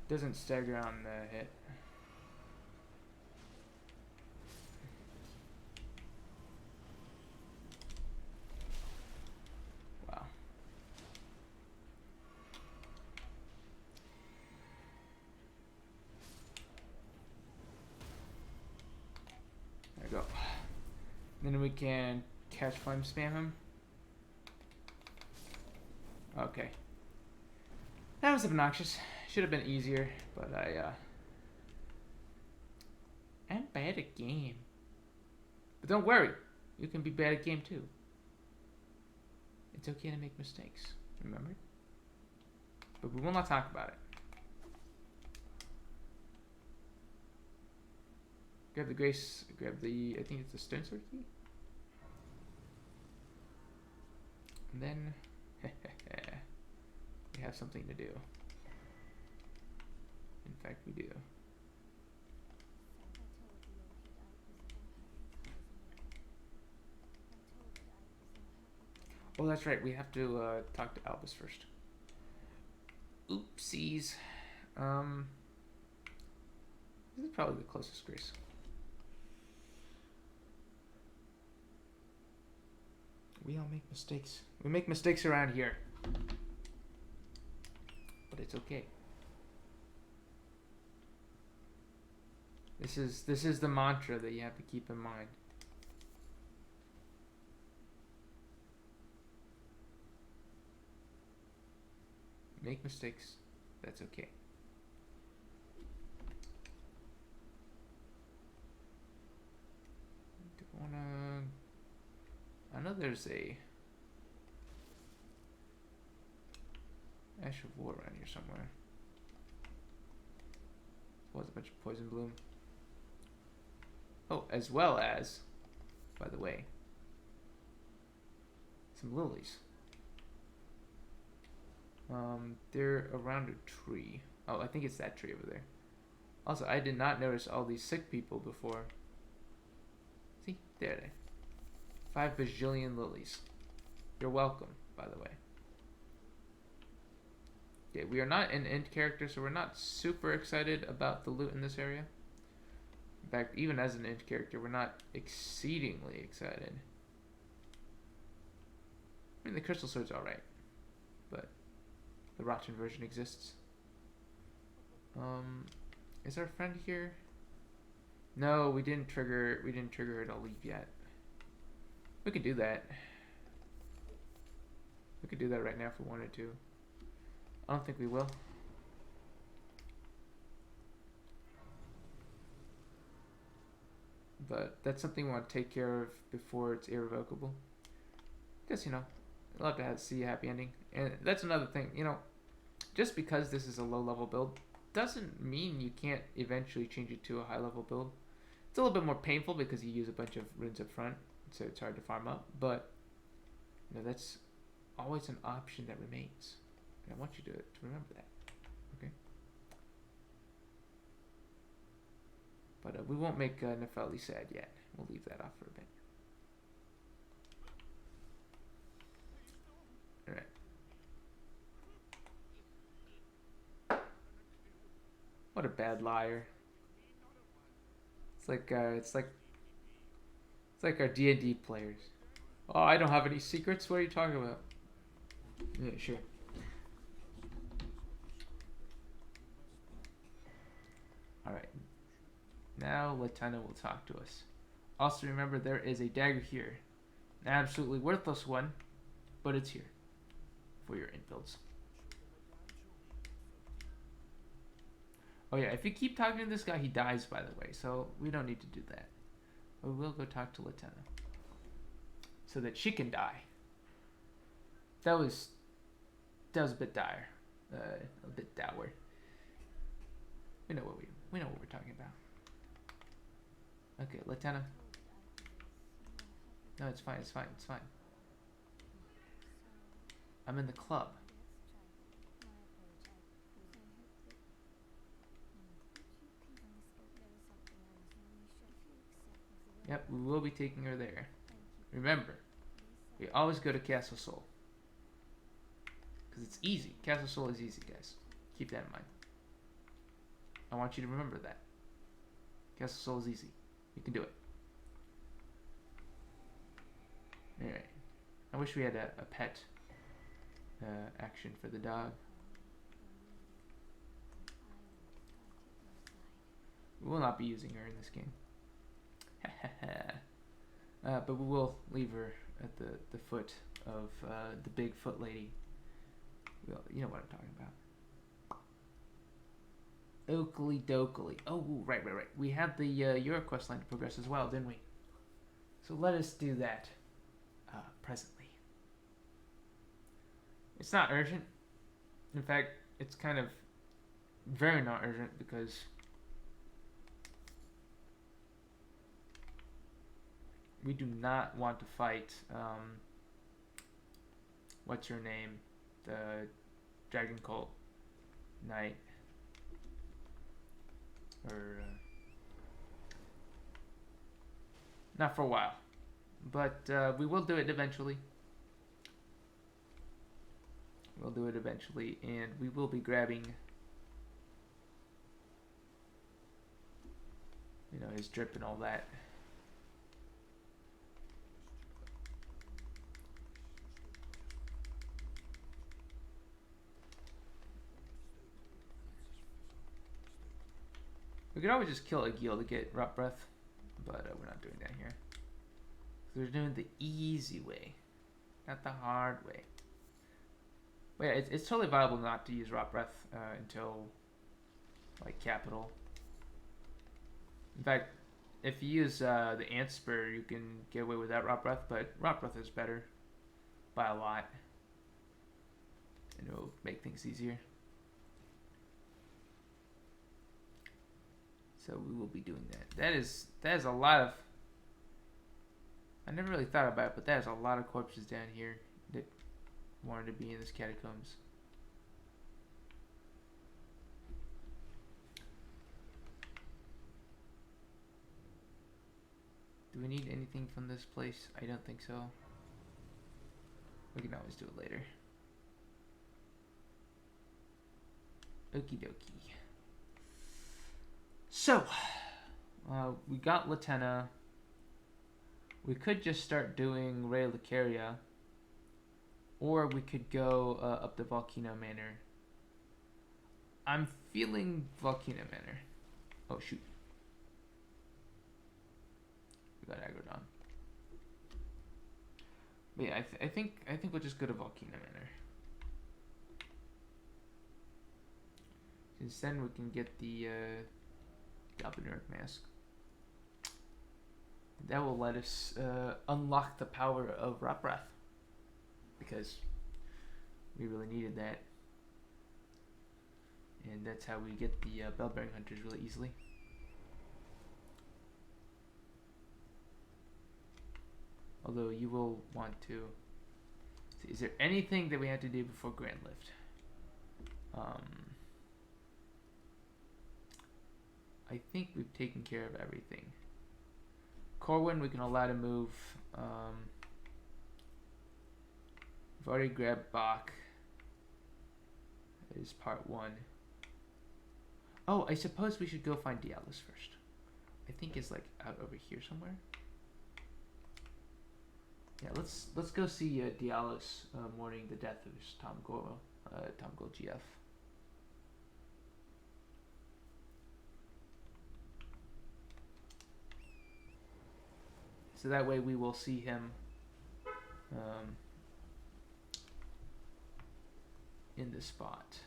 [SPEAKER 1] Doesn't stagger on the hit. Wow. There we go. Then we can catch flame spam him. Okay. That was obnoxious. Should have been easier, but I'm bad at game. But don't worry, you can be bad at game too. It's okay to make mistakes, remember? But we will not talk about it. Grab the grace, grab the, I think it's the stone sword key? And then, we have something to do. In fact, we do. Oh, that's right. We have to talk to Albus first. Oopsies. This is probably the closest grace. We all make mistakes. We make mistakes around here. But it's okay. This is the mantra that you have to keep in mind. Make mistakes. That's okay. I know there's a Ash of War around here somewhere. Was a bunch of poison bloom. Oh, as well as, by the way, some lilies. They're around a tree. Oh, I think it's that tree over there. Also, I did not notice all these sick people before. See? There they are. 5 bajillion lilies. You're welcome, by the way. Okay, we are not an end character, so we're not super excited about the loot in this area. In fact, even as an end character, we're not exceedingly excited. I mean, the crystal sword's alright, but the rotten version exists. Is our friend here? No, we didn't trigger her to leave yet. We could do that. We could do that right now if we wanted to. I don't think we will. But that's something we want to take care of before it's irrevocable. Because, you know, I'd love to see a happy ending. And that's another thing, you know, just because this is a low level build doesn't mean you can't eventually change it to a high level build. It's a little bit more painful because you use a bunch of runes up front, so it's hard to farm up, but you know, that's always an option that remains. And I want you to remember that. Okay? But we won't make Nefeli sad yet. We'll leave that off for a bit. Alright. What a bad liar. It's like our D&D players. Oh, I don't have any secrets. What are you talking about? Yeah, sure. All right. now Latenna will talk to us. Also remember there is a dagger here. An absolutely worthless one, but it's here for your inbuilds. Oh yeah, if you keep talking to this guy, he dies, by the way, so we don't need to do that. But we'll go talk to Latenna so that she can die. That was a bit dire, a bit dour. We know what we're talking about. Okay, Latenna. No, it's fine. I'm in the club. Yep, we will be taking her there. Remember, we always go to Castle Soul. Because it's easy. Castle Soul is easy, guys. Keep that in mind. I want you to remember that. Castle Soul is easy. You can do it. Alright. I wish we had a pet action for the dog. We will not be using her in this game. But we will leave her at the foot of the big foot lady. You know what I'm talking about. Oakley dokley. Oh, right. We have the Euro quest line to progress as well, didn't we? So let us do that presently. It's not urgent. In fact, it's kind of very not urgent because we do not want to fight what's her name? The Dragon Cult Knight. Or not for a while. But we will do it eventually. We'll do it eventually, and we will be grabbing, you know, his drip and all that. We could always just kill a Gil to get Rot Breath, but we're not doing that here. So we're doing the easy way, not the hard way. But yeah, it's totally viable not to use Rot Breath until like Capital. In fact, if you use the Ant Spur, you can get away with that Rot Breath, but Rot Breath is better by a lot, and it will make things easier. So we will be doing that. That is a lot of. I never really thought about it, but that is a lot of corpses down here that wanted to be in this catacombs. Do we need anything from this place? I don't think so. We can always do it later. Okie dokie. So, we got Latenna. We could just start doing Ray Lucaria, or we could go up the Volcano Manor. I'm feeling Volcano Manor. Oh shoot! We got aggroed on. But yeah, I think we'll just go to Volcano Manor. Since then we can get the Goblin Mask. That will let us unlock the power of Rot Breath, because we really needed that, and that's how we get the Bellbearing Hunters really easily. Although you will want to see, is there anything that we have to do before Grand Lift? I think we've taken care of everything. Corwin we can allow to move. We've already grabbed Bach. That is part 1. Oh, I suppose we should go find Dialis first. I think it's like out over here somewhere. Yeah, let's go see Dialis mourning the death of his Tom Gold GF. So that way we will see him in the spot.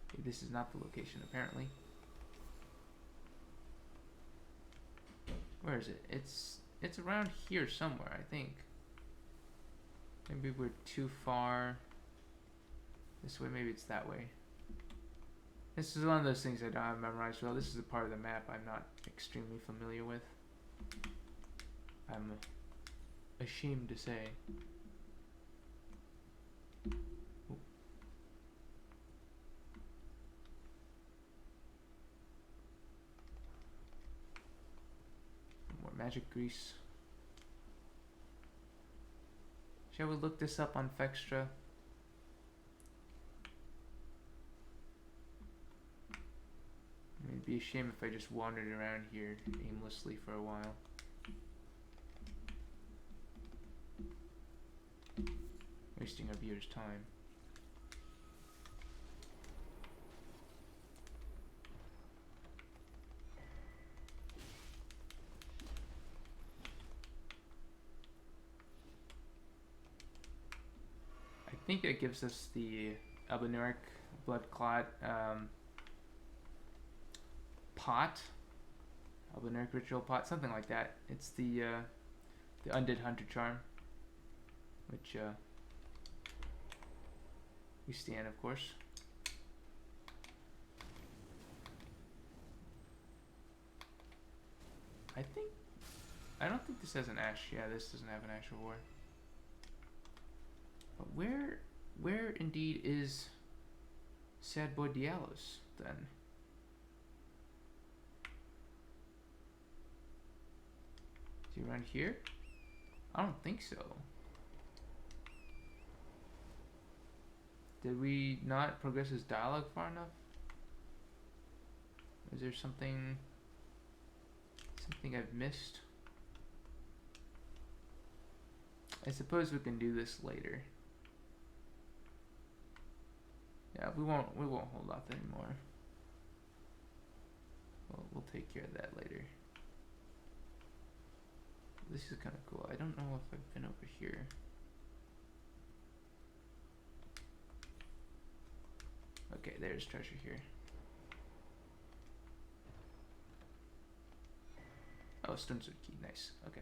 [SPEAKER 1] Okay, this is not the location apparently. Where is it? It's around here somewhere, I think. Maybe we're too far this way. Maybe it's that way. This is one of those things I don't have memorized well. This is a part of the map I'm not extremely familiar with. I'm ashamed to say. Ooh. More magic grease. Shall we look this up on Fextra? It'd be a shame if I just wandered around here aimlessly for a while. Wasting our viewers' time. I think it gives us the Elden blood clot pot, Elden ritual pot, something like that. It's the undead hunter charm, which we stand, of course. I don't think this has an ash. Yeah, this doesn't have an ash reward. But where indeed is Sad Boy Dialos then? Is he around here? I don't think so. Did we not progress his dialogue far enough? Is there something I've missed? I suppose we can do this later. Yeah, we won't hold off anymore. We'll take care of that later. This is kind of cool. I don't know if I've been over here. Okay, there's treasure here. Oh, stone sword key. Nice. Okay.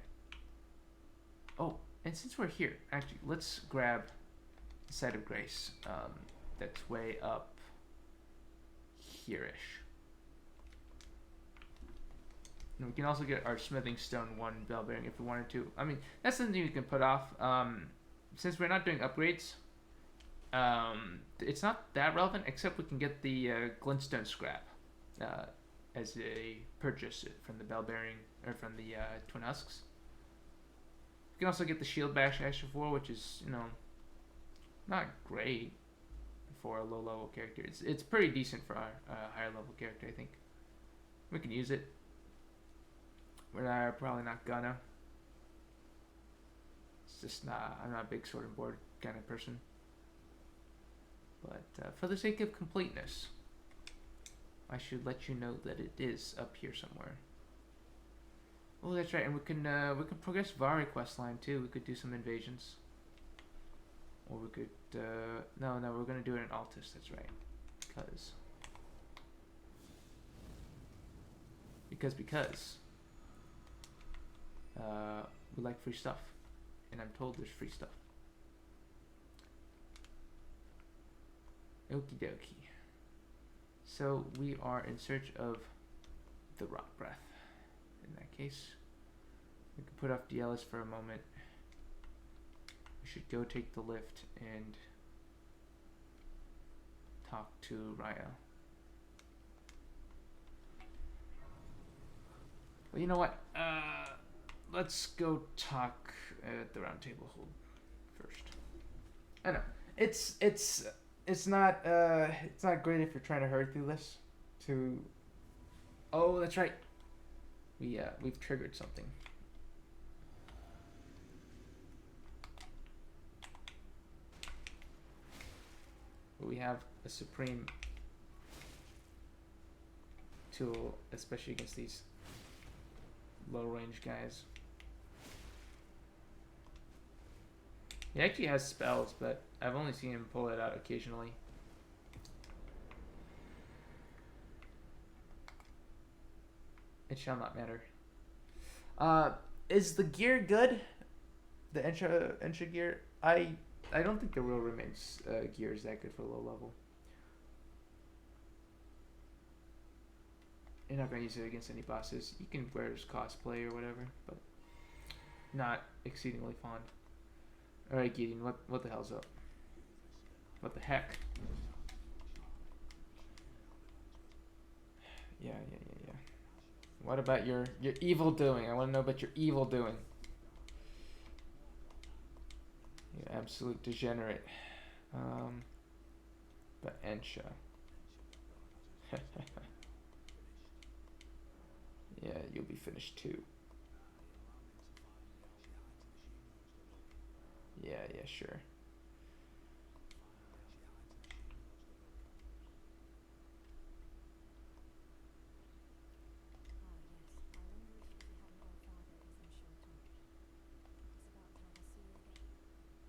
[SPEAKER 1] Oh, and since we're here, actually, let's grab the Site of Grace. That's way up here-ish. And we can also get our smithing stone 1 bell bearing if we wanted to. I mean, that's something we can put off. Since we're not doing upgrades, it's not that relevant, except we can get the glintstone scrap as a purchase from the bell bearing, or from the twin husks. We can also get the shield bash ash of war, which is, you know, not great for a low level character. It's pretty decent for our higher level character, I think. We can use it. We're probably not gonna. It's just not. I'm not a big sword and board kind of person. But for the sake of completeness, I should let you know that it is up here somewhere. Oh, that's right, and we can progress Vari quest line too. We could do some invasions, or we could no, we're gonna do it in Altus. That's right, because we like free stuff, and I'm told there's free stuff. Okie dokie. So we are in search of the rock breath. In that case, we can put off Dialis for a moment. We should go take the lift and talk to Raya. Well, you know what? Let's go talk at the round table hold first. I know it's not great if you're trying to hurry through this. Oh, that's right. We've triggered something. We have a supreme tool, especially against these low range guys. He actually has spells, but I've only seen him pull it out occasionally. It shall not matter. Is the gear good? The Entra gear? I don't think the real remains gear is that good for low level. You're not gonna use it against any bosses. You can wear it as cosplay or whatever, but not exceedingly fond. Alright, Gideon, what the hell's up? What the heck? Yeah. What about your evil doing? I want to know about your evil doing. You absolute degenerate. But Ensha. Yeah, you'll be finished too. Yeah, sure.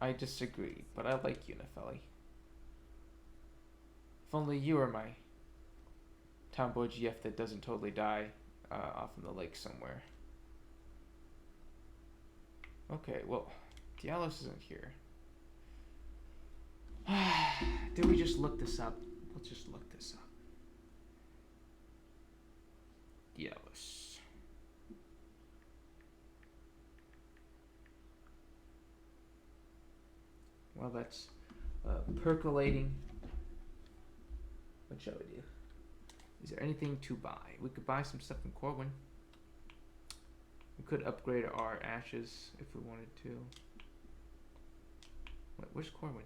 [SPEAKER 1] I disagree, but I like you, Nepheli. If only you were my tomboy GF that doesn't totally die off in the lake somewhere. Okay, well, Dialos isn't here. Did we just look this up? Let's just look this up. Dialos. Well, that's percolating. What shall we do? Is there anything to buy? We could buy some stuff in Corwin. We could upgrade our ashes if we wanted to. Wait, where's Corwin?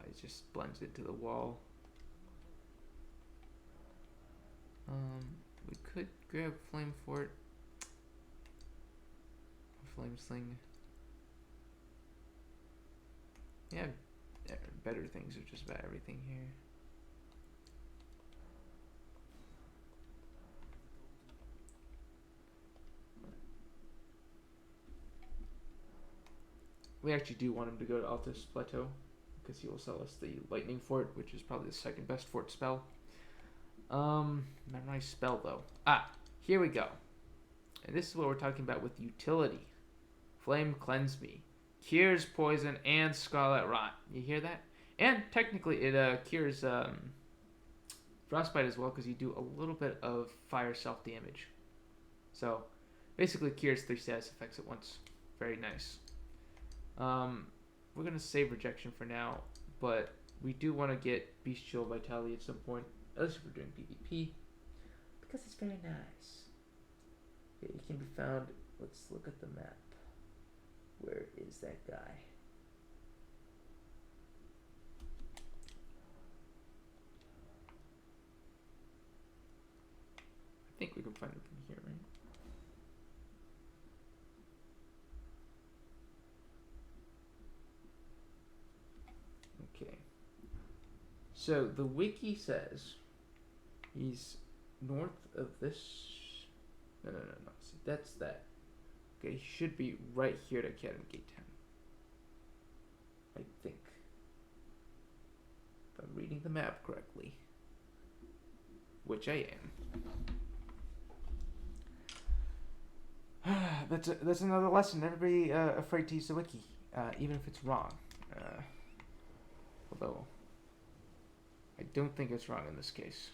[SPEAKER 1] It just blends into the wall. We could grab Flame Fort. Flame Sling. Yeah, better things are just about everything here. We actually do want him to go to Altus Plateau because he will sell us the Lightning Fort, which is probably the second best fort spell. Memorize spell though. Here we go. And this is what we're talking about with utility. Flame Cleanse Me. Cures poison and scarlet rot. You hear that? And technically it cures frostbite as well because you do a little bit of fire self damage. So basically cures 3 status effects at once. Very nice. We're gonna save rejection for now, but we do want to get bestial vitality at some point, at least if we're doing PvP, because it's very nice. Okay, it can be found. Let's look at the map. Where is that guy? I think we can find him from here, right? Okay. So the wiki says he's north of this. No. See, that's that. Okay, he should be right here at Academy Gate 10. I think. If I'm reading the map correctly. Which I am. That's another lesson. Never be afraid to use the wiki, even if it's wrong. Although, I don't think it's wrong in this case.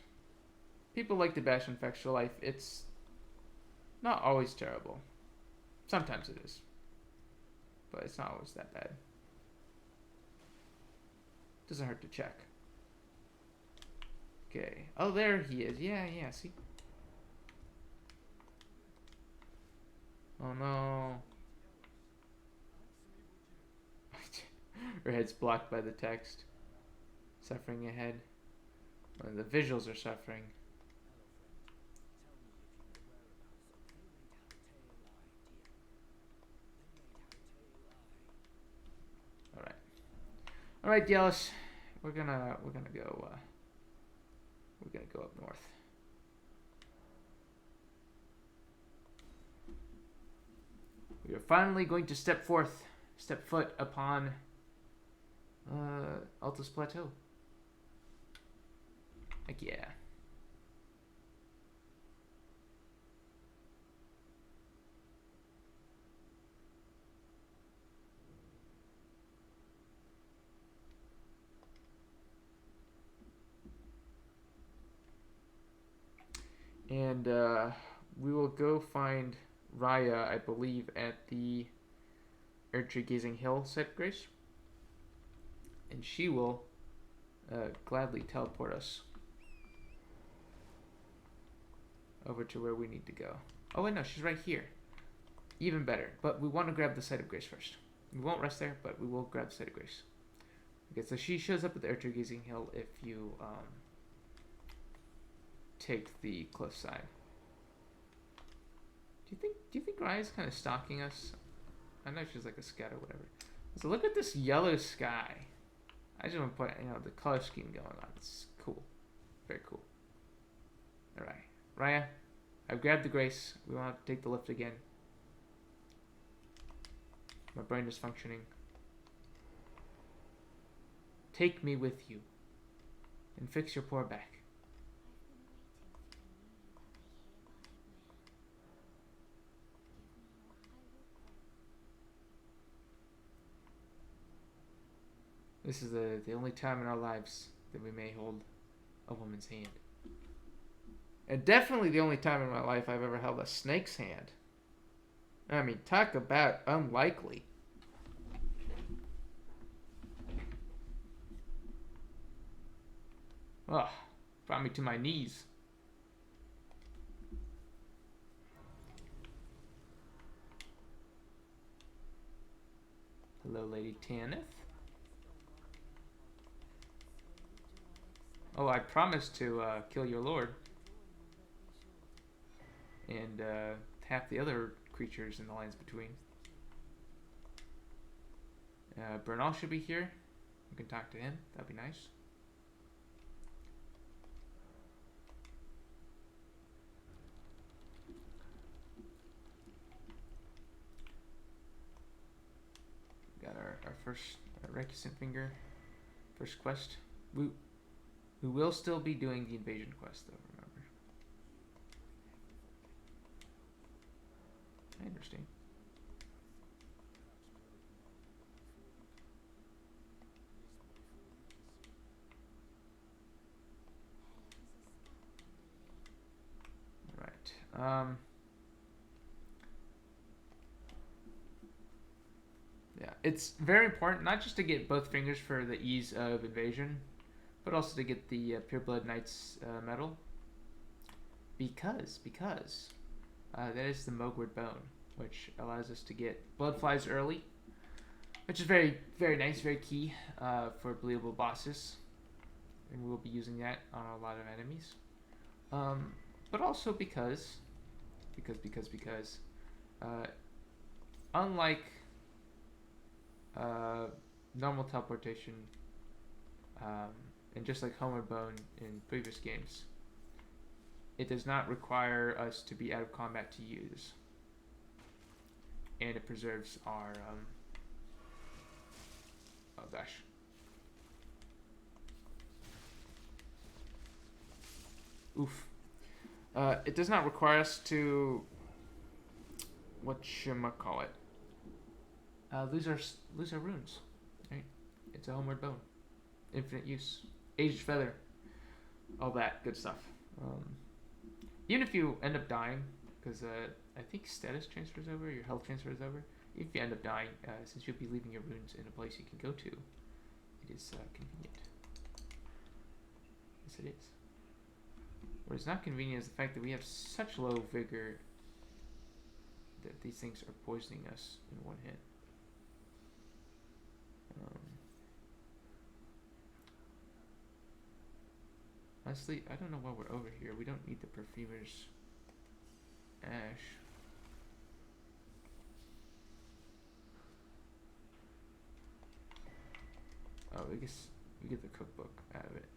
[SPEAKER 1] People like to bash on Factual Life. It's not always terrible. Sometimes it is. But it's not always that bad. Doesn't hurt to check. Okay. Oh, there he is. Yeah, see? Oh, no. Her head's blocked by the text. Suffering ahead. Well, the visuals are suffering. All right, Dallas. We're gonna go up north. We are finally going to step foot upon Altus Plateau. Heck yeah. And we will go find Raya, I believe, at the Earthtree Gazing Hill set grace. And she will gladly teleport us over to where we need to go. Oh wait, no, she's right here. Even better. But we want to grab the site of grace first. We won't rest there, but we will grab the site of grace. Okay, so she shows up at the Earthtree Gazing Hill if you take the cliff side. Do you think Raya's kind of stalking us? I know she's like a scout or whatever. So look at this yellow sky. I just want to put, the color scheme going on. It's cool. Very cool. Alright. Raya, I've grabbed the grace. We want to take the lift again. My brain is functioning. Take me with you. And fix your poor back. This is the only time in our lives that we may hold a woman's hand. And definitely the only time in my life I've ever held a snake's hand. I mean, talk about unlikely. Ugh, brought me to my knees. Hello, Lady Tanith. Oh, I promised to kill your lord. And half the other creatures in the lands between. Bernal should be here. We can talk to him. That'd be nice. Got our first Recusant Finger. First quest. We will still be doing the invasion quest, though, remember. I understand. Right. Yeah, it's very important not just to get both fingers for the ease of invasion, but also to get the Pure Blood Knight's medal, because that is the Mogward Bone, which allows us to get blood flies early, which is very, very nice, very key for believable bosses, and we will be using that on a lot of enemies. But also because unlike normal teleportation, and just like Homeward Bone in previous games, it does not require us to be out of combat to use. And it preserves our, oh gosh. Oof. It does not require us to, whatchamacallit, lose our runes, right? It's a Homeward Bone. Infinite use. Aged Feather. All that good stuff. Even if you end up dying, because I think status transfers over, your health transfers over. If you end up dying, since you'll be leaving your runes in a place you can go to, it is convenient. Yes, it is. What is not convenient is the fact that we have such low vigor that these things are poisoning us in one hit. Honestly, I don't know why we're over here. We don't need the Perfumer's Ash. Oh, I guess we get the cookbook out of it.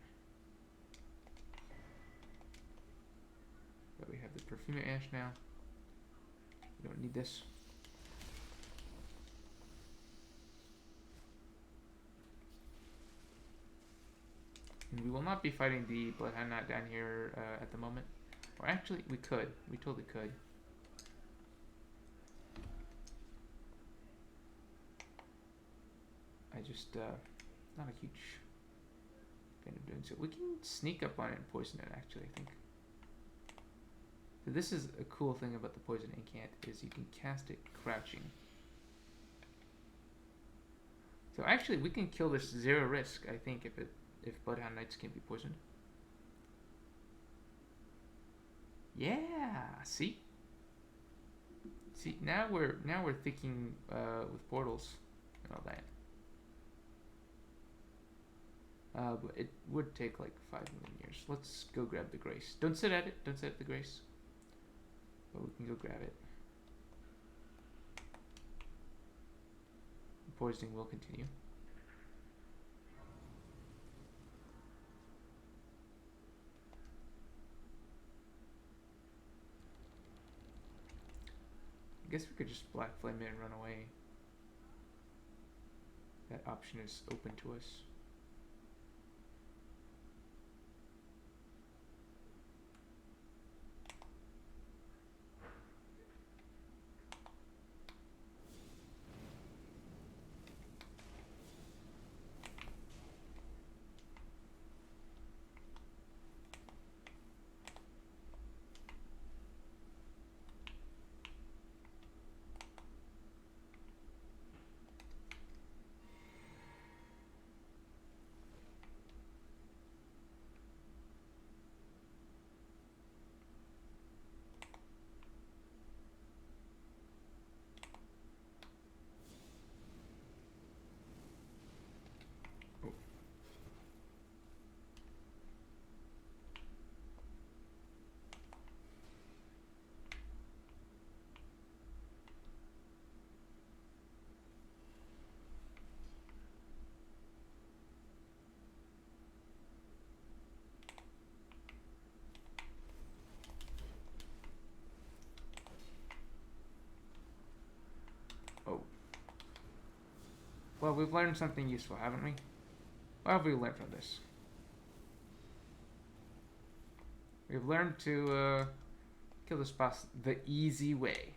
[SPEAKER 1] But we have the Perfumer Ash now. We don't need this. And we will not be fighting the Bloodhound Knot down here at the moment. Or actually, we could. We totally could. I just, not a huge fan of doing so. We can sneak up on it and poison it, actually, I think. So this is a cool thing about the Poison Incant, is you can cast it crouching. So actually, we can kill this 0 risk, I think, if Bloodhound Knights can be poisoned. Yeah, see? See, now we're thinking with portals and all that. But it would take like 5 million years. Let's go grab the Grace. Don't sit at it. Don't sit at the Grace. But we can go grab it. The poisoning will continue. I guess we could just Black Flame it and run away. That option is open to us. Well, we've learned something useful, haven't we? What have we learned from this? We've learned to kill this boss the easy way.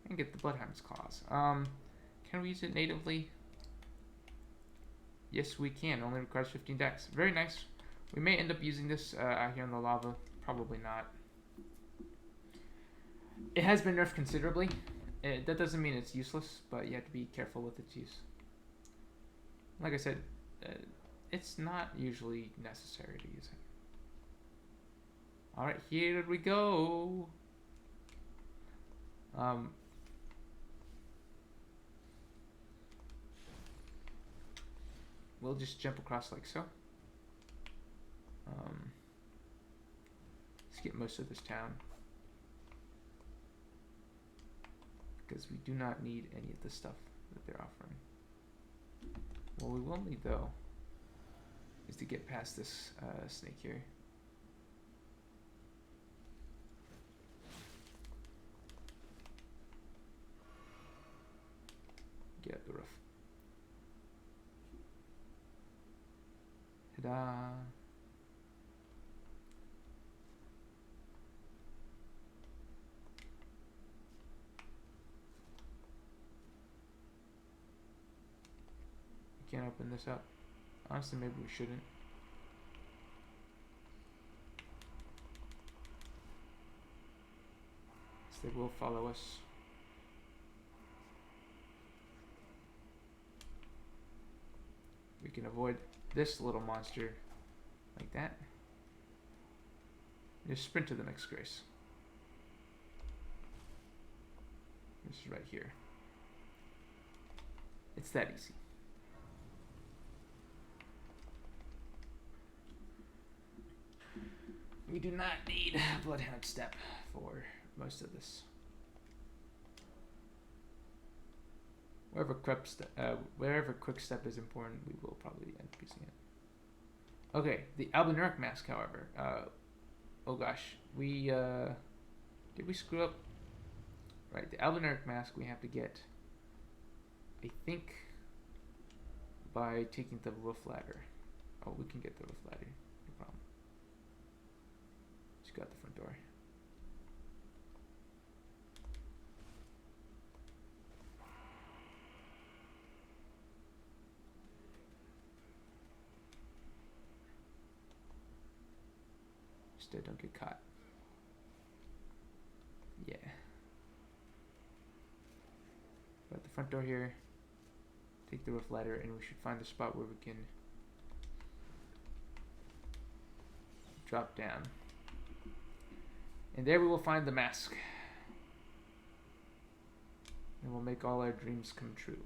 [SPEAKER 1] And get the Bloodhound's Claws. Can we use it natively? Yes, we can. Only requires 15 dex. Very nice. We may end up using this out here in the lava. Probably not. It has been nerfed considerably. That doesn't mean it's useless, but you have to be careful with its use. Like I said, it's not usually necessary to use it. Alright, here we go. We'll just jump across like so. Let's get most of this town. Because we do not need any of the stuff that they're offering. What we will need, though, is to get past this snake here. Get up the roof. Ta-da! Can't open this up. Honestly, maybe we shouldn't. So they will follow us. We can avoid this little monster like that. Just sprint to the next Grace. This is right here. It's that easy. We do not need Bloodhound Step for most of this. Wherever quick step is important, we will probably end up using it. Okay, the Albinuric Mask, however. Oh gosh, did we screw up? Right, the Albinuric Mask we have to get, I think, by taking the roof ladder. Oh, we can get the roof ladder. No problem. Just got the front door. Just don't get caught. Yeah. Got the front door here. Take the roof ladder, and we should find the spot where we can drop down. And there we will find the mask. And we'll make all our dreams come true.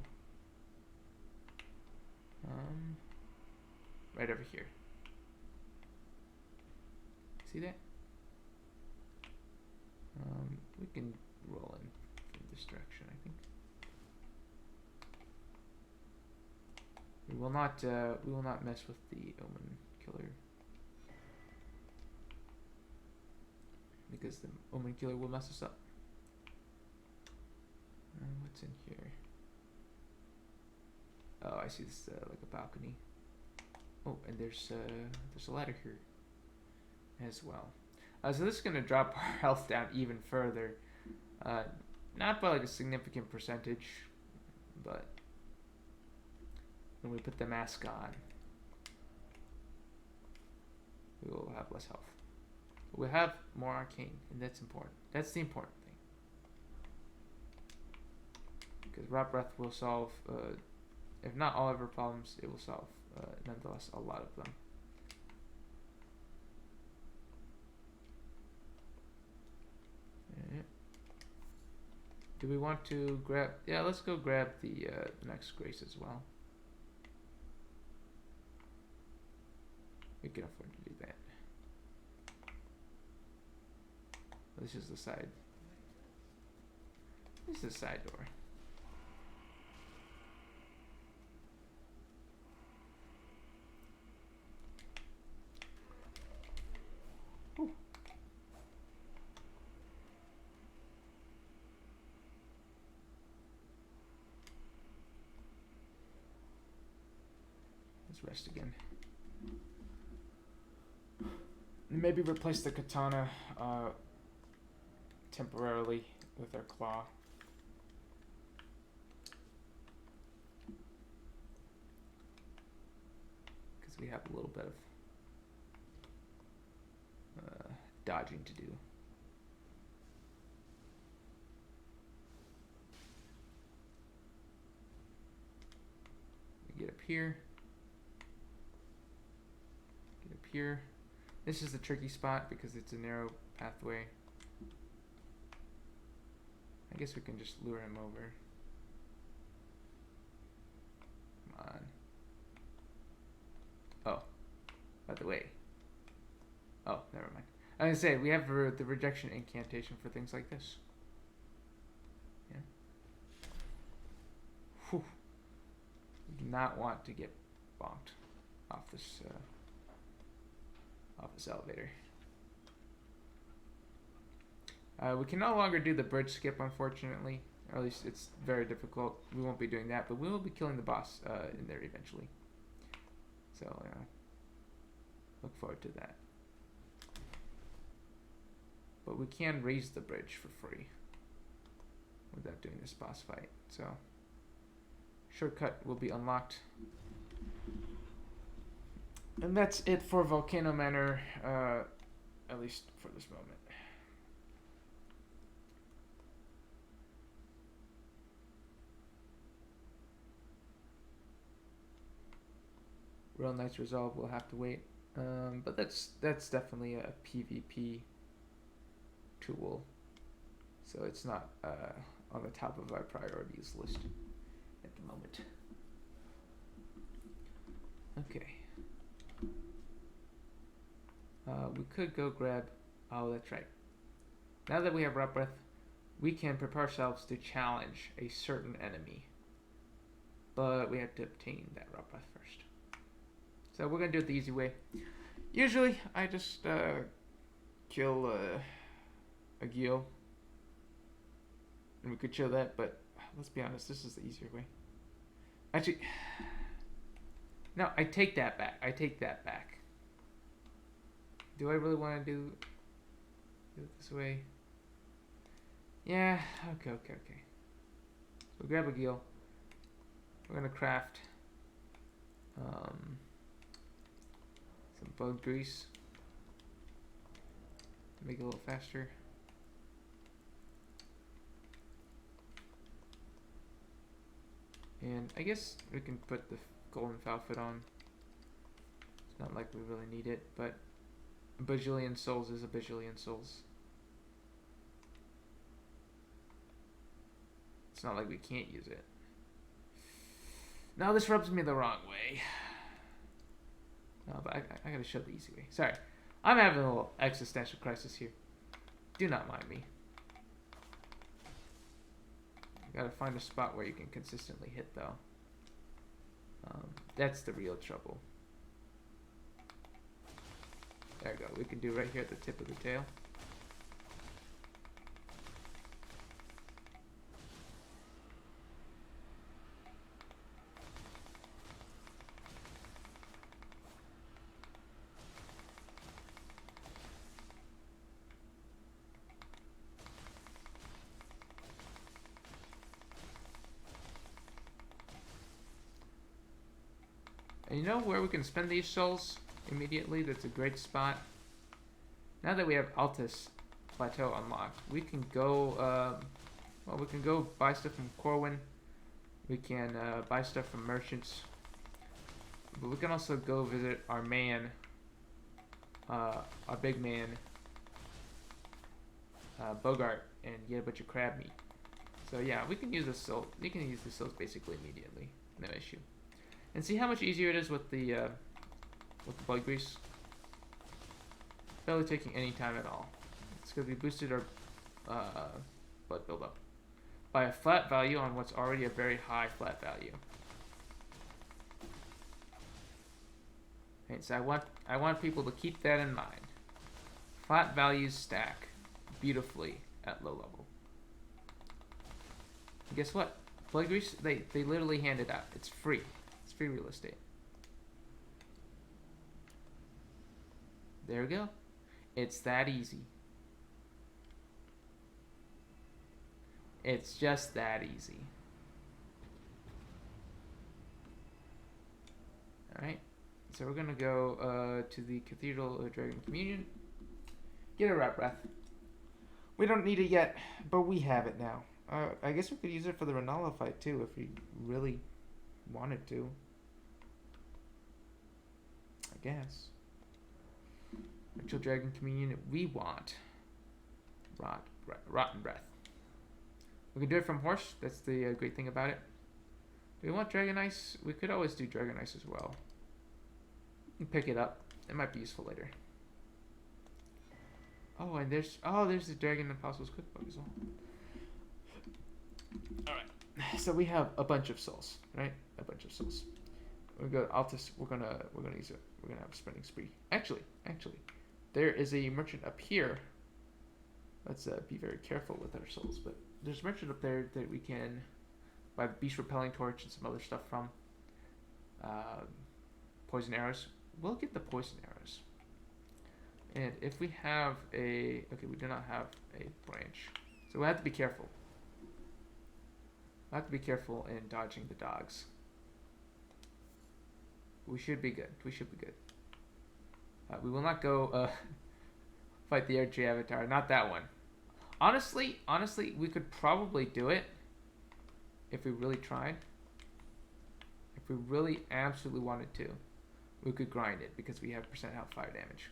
[SPEAKER 1] Right over here. See that? We can roll in from this direction, I think. We will not mess with the Omen Killer, because the Omen Killer will mess us up. What's in here? Oh, I see this like a balcony. Oh, and there's a ladder here as well. So this is gonna drop our health down even further. Not by like a significant percentage, but when we put the mask on, we will have less health. But we have more arcane, and that's important. That's the important thing. Because Rot Breath will solve, if not all of our problems, it will solve, nonetheless, a lot of them. Yeah. Do we want to grab... Yeah, let's go grab the next grace as well. We can afford to do that. This is the side. This is the side door. Ooh. Let's rest again. Maybe replace the katana temporarily with our claw. Because we have a little bit of dodging to do. We get up here. Get up here. This is the tricky spot because it's a narrow pathway. I guess we can just lure him over. Come on. Oh, by the way. Oh, never mind. I was gonna say, we have the rejection incantation for things like this. Yeah. Whew. We do not want to get bonked off this elevator. We can no longer do the bridge skip, unfortunately. Or at least it's very difficult. We won't be doing that, but we will be killing the boss in there eventually. So, look forward to that. But we can raise the bridge for free without doing this boss fight. So, shortcut will be unlocked. And that's it for Volcano Manor, at least for this moment. Real Knight's Resolve will have to wait, but that's definitely a PvP tool, so it's not on the top of our priorities list at the moment. Okay. We could go grab... Oh, that's right. Now that we have Rot Breath, we can prepare ourselves to challenge a certain enemy. But we have to obtain that Rot Breath first. So we're going to do it the easy way. Usually, I just kill a Gil. And we could chill that, but let's be honest, this is the easier way. Actually, No, I take that back. I take that back. Do I really want to do it this way? Yeah, okay. So grab a gill. We're gonna craft some bug grease. Make it a little faster. And I guess we can put the golden outfit on. It's not like we really need it, but a bajillion souls is a bajillion souls. It's not like we can't use it. Now this rubs me the wrong way. No, but I gotta show the easy way. Sorry. I'm having a little existential crisis here. Do not mind me. You gotta find a spot where you can consistently hit, though. That's the real trouble. There we go. We can do right here at the tip of the tail. And you know where we can spend these souls immediately? That's a great spot. Now that we have Altus Plateau unlocked, we can go, well, we can go buy stuff from Corwin. We can buy stuff from merchants. But we can also go visit our man, our big man, Bogart, and get a bunch of crab meat. So yeah, we can use the soul. We can use the souls basically immediately. No issue. And see how much easier it is with the blood grease. Barely taking any time at all. It's because we boosted our blood buildup by a flat value on what's already a very high flat value. Okay, so I want people to keep that in mind. Flat values stack beautifully at low level. And guess what? Blood grease, they literally hand it out. It's free. It's free real estate. There we go. It's that easy. It's just that easy. Alright. So we're gonna go to the Cathedral of Dragon Communion. Get a rat breath. We don't need it yet, but we have it now. I guess we could use it for the Renala fight too if we really wanted to. I guess. Ritual Dragon Communion. We want Rotten Breath. We can do it from horse. That's the great thing about it. Do we want Dragon Ice? We could always do Dragon Ice as well. You can pick it up. It might be useful later. Oh, and there's the Dragon Apostles Cookbook as well. Alright. So we have a bunch of souls, right? A bunch of souls. We're gonna Altus. We're gonna use it. We're gonna have a spending spree. Actually, there is a merchant up here. Let's be very careful with our souls. But there's a merchant up there that we can buy the beast repelling torch and some other stuff from. Poison arrows. We'll get the poison arrows. And if we have we do not have a branch, so we have to be careful. I have to be careful in dodging the dogs. We should be good. We will not go fight the Archery Avatar. Not that one. Honestly, we could probably do it if we really tried. If we really absolutely wanted to, we could grind it because we have % health fire damage.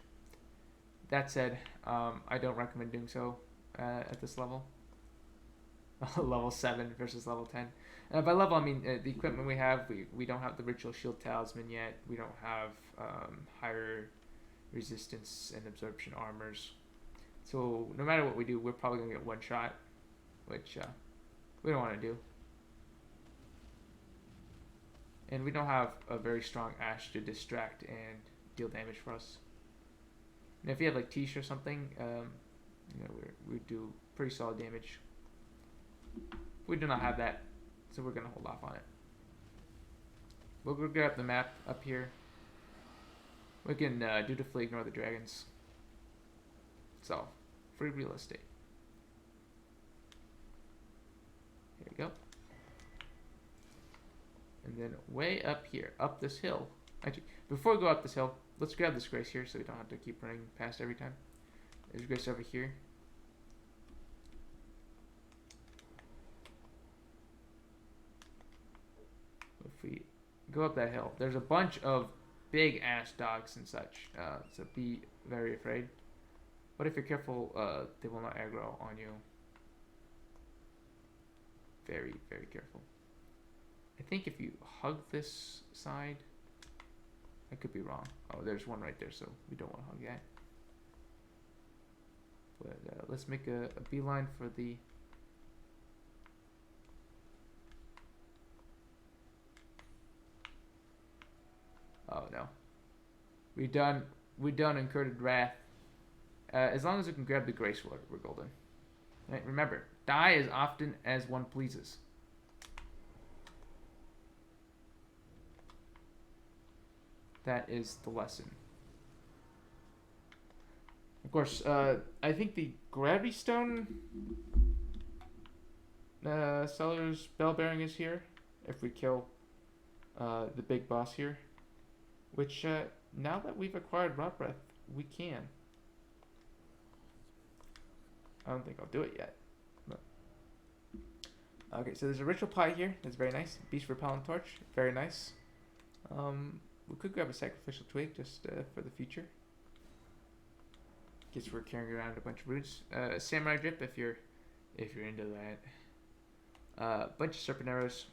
[SPEAKER 1] That said, I don't recommend doing so at this level. Level 7 versus level 10. By level, I mean the equipment we have. We don't have the Ritual Shield Talisman yet. We don't have higher resistance and absorption armors. So no matter what we do, we're probably going to get one shot, which we don't want to do. And we don't have a very strong Ash to distract and deal damage for us. And if you have like Tish or something, we do pretty solid damage. We do not have that, so we're going to hold off on it. We'll go grab the map up here. We can dutifully ignore the dragons. So, free real estate. Here we go. And then way up here, up this hill. Actually, before we go up this hill, let's grab this grace here so we don't have to keep running past every time. There's grace over here. If we go up that hill, there's a bunch of big ass dogs and such, so be very afraid. But if you're careful, they will not aggro on you. Very, very careful. I think if you hug this side, I could be wrong. Oh, there's one right there, so we don't want to hug that. But let's make a beeline for the... Oh no. We done incurred wrath. As long as we can grab the grace, we're golden. Right, remember, die as often as one pleases. That is the lesson. Of course, I think the gravity stone seller's bell bearing is here. If we kill the big boss here, which now that we've acquired rot breath, we can. I don't think I'll do it yet. But. Okay, so there's a ritual pie here. That's very nice. Beast repellent torch, very nice. We could grab a sacrificial twig just for the future. Guess we're carrying around a bunch of roots. Samurai drip if you're into that. Bunch of serpent arrows.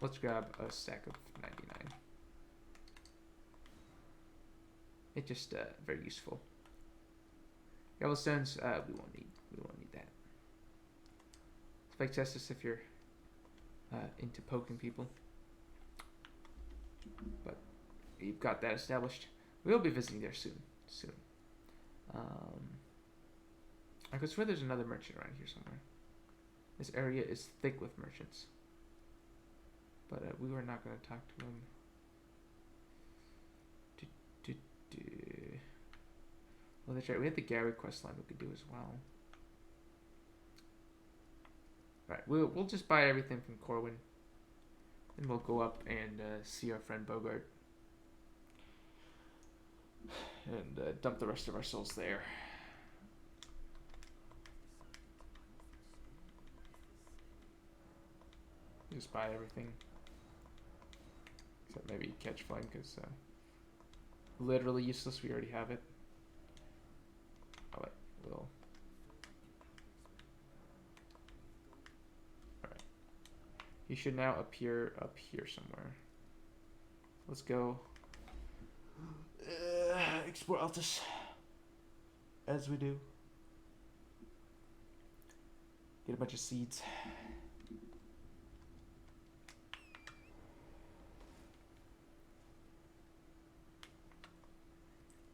[SPEAKER 1] Let's grab a stack of 99. It's just very useful. Gravel stones, we won't need that. Spike cestus if you're into poking people. But you've got that established. We'll be visiting there soon. I could swear there's another merchant around here somewhere. This area is thick with merchants. But we were not going to talk to him. Well, that's right. We had the Gary quest line we could do as well. Right, we'll just buy everything from Corwin. Then we'll go up and see our friend Bogart. And dump the rest of our souls there. Just buy everything. Except maybe catch flame, because literally useless, we already have it. Oh wait, we'll... Alright. He should now appear up here somewhere. Let's go. Explore Altus. As we do. Get a bunch of seeds.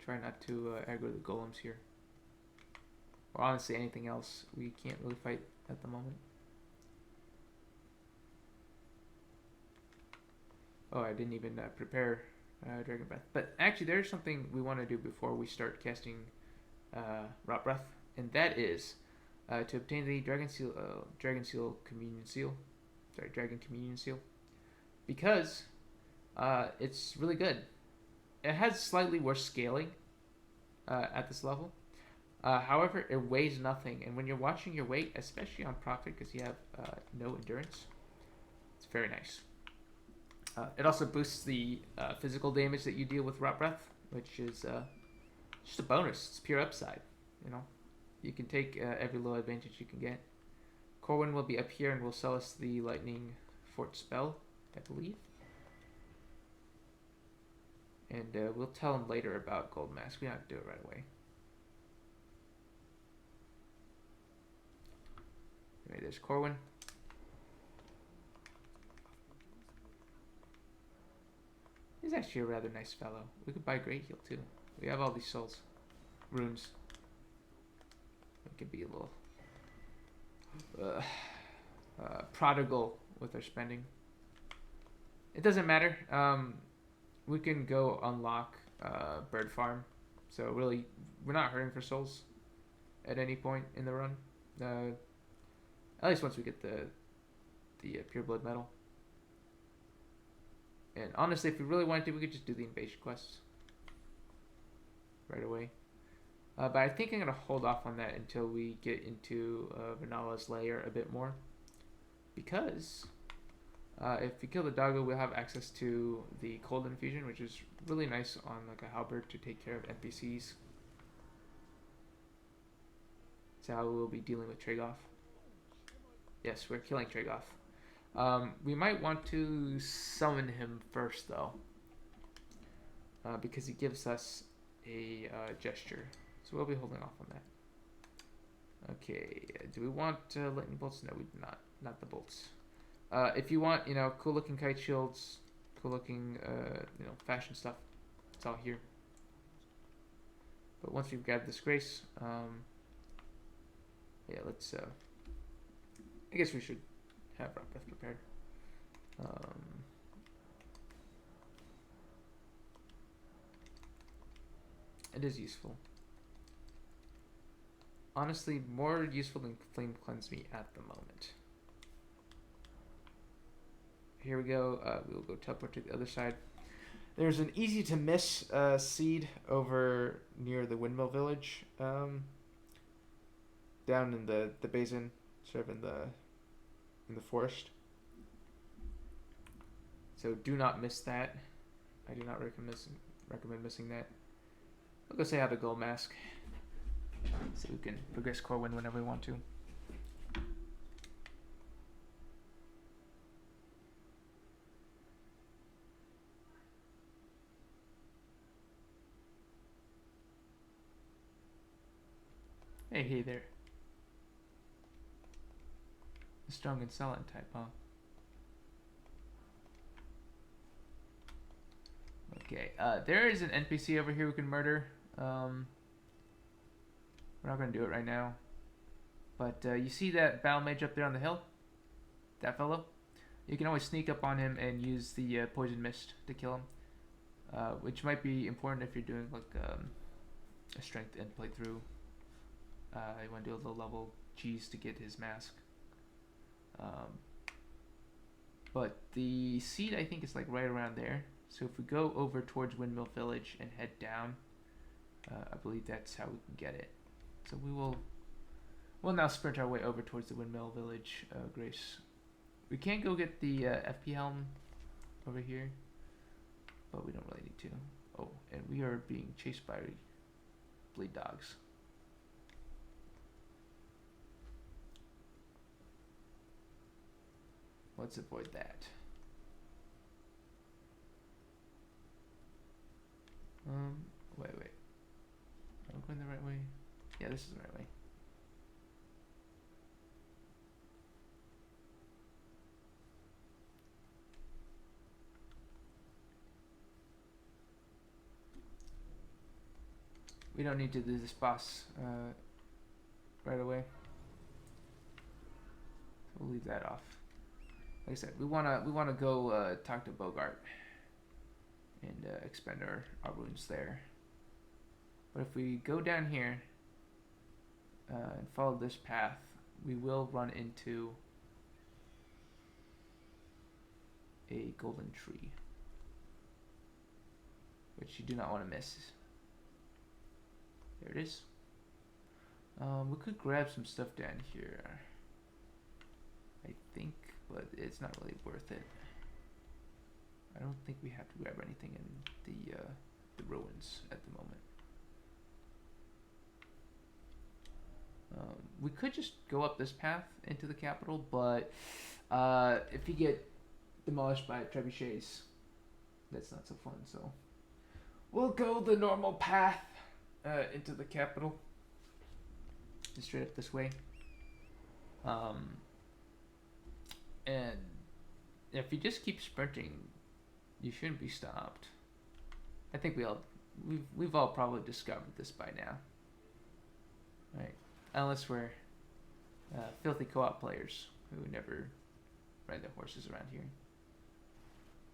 [SPEAKER 1] Try not to aggro the golems here. Or honestly anything else we can't really fight at the moment. Oh, I didn't even prepare Dragon Breath. But actually there's something we want to do before we start casting Rot Breath. And that is to obtain the Dragon Communion Seal. Sorry, Dragon Communion Seal. Because it's really good. It has slightly worse scaling at this level. However, it weighs nothing. And when you're watching your weight, especially on Prophet, because you have no endurance, it's very nice. It also boosts the physical damage that you deal with Rot Breath, which is just a bonus. It's pure upside, you know. You can take every little advantage you can get. Corwin will be up here and will sell us the Lightning Fort spell, I believe. And we'll tell him later about Gold Mask. We don't have to do it right away. Anyway, there's Corwin. He's actually a rather nice fellow. We could buy Great Heal too. We have all these souls. Runes. We could be a little prodigal with our spending. It doesn't matter. We can go unlock bird farm. So really, we're not hurting for souls at any point in the run. Uh, at least once we get the pure blood medal. And honestly, if we really wanted to, we could just do the invasion quests right away. But I think I'm gonna hold off on that until we get into Vanala's lair a bit more, because if we kill the doggo, we'll have access to the cold infusion, which is really nice on like a halberd to take care of NPCs. That's how we'll be dealing with Tragoff. Yes, we're killing Tragoff. We might want to summon him first, though, because he gives us a gesture. So we'll be holding off on that. Okay, do we want lightning bolts? No, we do not. Not the bolts. If you want, cool looking kite shields, cool looking, fashion stuff, it's all here. But once we've grabbed this grace, yeah, let's, I guess we should have rock breath prepared. It is useful. Honestly, more useful than Flame Cleanse Me at the moment. Here we go. We'll go teleport to the other side. There's an easy to miss seed over near the windmill village, down in the basin, sort of in the forest. So do not miss that. I do not recommend missing that. I'll go say hi to Gold Mask, so we can progress Corwin whenever we want to. Hey there. A strong and silent type, huh? Okay, there is an NPC over here we can murder. We're not going to do it right now. But you see that battle mage up there on the hill? That fellow? You can always sneak up on him and use the poison mist to kill him. Which might be important if you're doing like a strength end playthrough. You want to do a low level cheese to get his mask. But the seed I think is like right around there. So if we go over towards Windmill Village and head down, I believe that's how we can get it. So we'll now sprint our way over towards the Windmill Village, Grace. We can go get the FP helm over here, but we don't really need to. Oh, and we are being chased by bleed dogs. Let's avoid that. Wait. Am I going the right way? Yeah, this is the right way. We don't need to do this boss right away. So we'll leave that off. Like I said, we wanna go talk to Bogart and expend our wounds there. But if we go down here and follow this path, we will run into a golden tree, which you do not want to miss. There it is. We could grab some stuff down here, I think, but it's not really worth it. I don't think we have to grab anything in the ruins at the moment. We could just go up this path into the capital, but if you get demolished by trebuchets, that's not so fun. So we'll go the normal path into the capital, just straight up this way. And if you just keep sprinting, you shouldn't be stopped. I think we've all probably discovered this by now, right? Unless we're filthy co-op players who never ride their horses around here.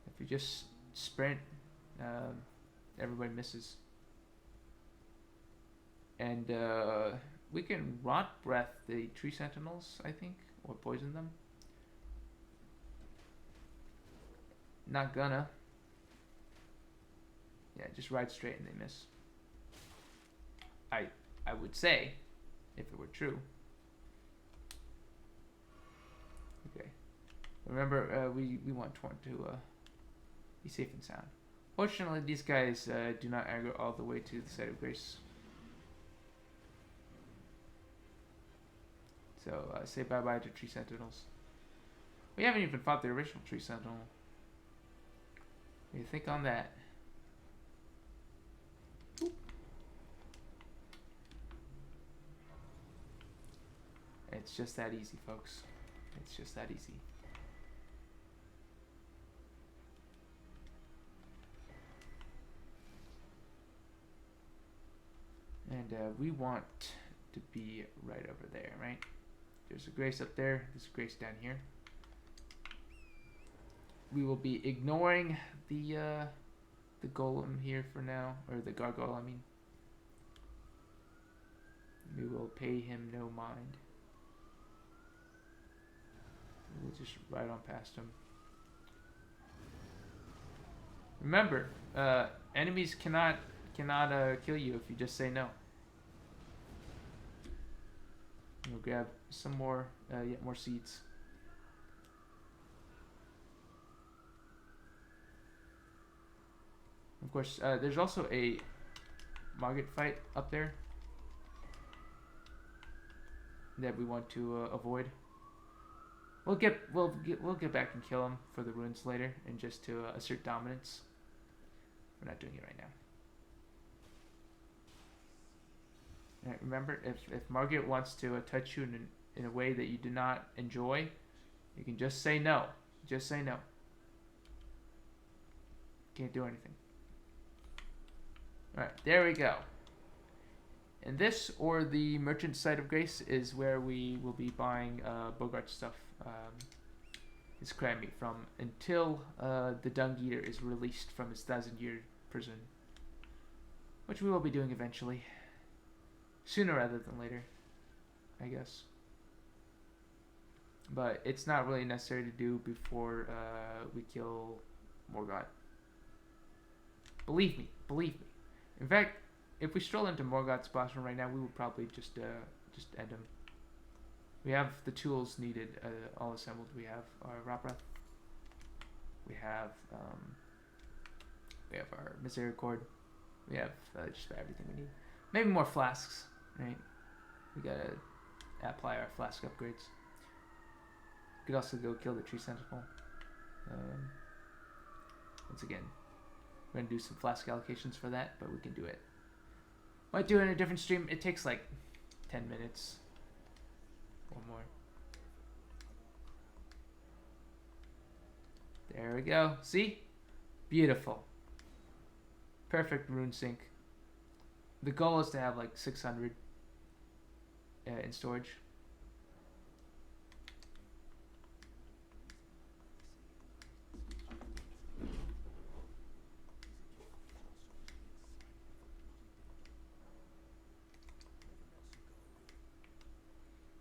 [SPEAKER 1] If you just sprint, everybody misses. And we can rot breath the tree sentinels, I think, or poison them. Not gonna. Yeah, just ride straight and they miss. I would say, if it were true. Okay. Remember, we want Torn to be safe and sound. Fortunately, these guys do not aggro all the way to the site of grace. So say bye-bye to tree sentinels. We haven't even fought the original tree sentinel. What do you think on that? It's just that easy, folks. It's just that easy. And we want to be right over there, right? There's a grace up there. There's a grace down here. We will be ignoring the golem here for now, or the gargoyle, I mean. We will pay him no mind. We'll just ride on past him. Remember, enemies cannot kill you if you just say no. We'll grab some more, yet more seeds. Of course, there's also a Margit fight up there that we want to avoid. We'll get back and kill him for the runes later, and just to assert dominance. We're not doing it right now. Alright, remember, if Margit wants to touch you in a way that you do not enjoy, you can just say no. Just say no. Can't do anything. Alright, there we go. And this, or the Merchant Site of Grace, is where we will be buying Bogart stuff. His crab meat from, until the Dung Eater is released from his 1,000-year prison. Which we will be doing eventually. Sooner rather than later, I guess. But it's not really necessary to do before we kill Morgott. Believe me, believe me. In fact, if we stroll into Morgott's boss room right now, we will probably just end him. We have the tools needed, all assembled. We have our rot breath. We have our misericord. We have just about everything we need. Maybe more flasks, right? We gotta apply our flask upgrades. We could also go kill the tree sentinel. Once again, we're gonna do some flask allocations for that, but we can do it. Might do it in a different stream. It takes like 10 minutes or more. There we go. See? Beautiful. Perfect rune sync. The goal is to have like 600 in storage.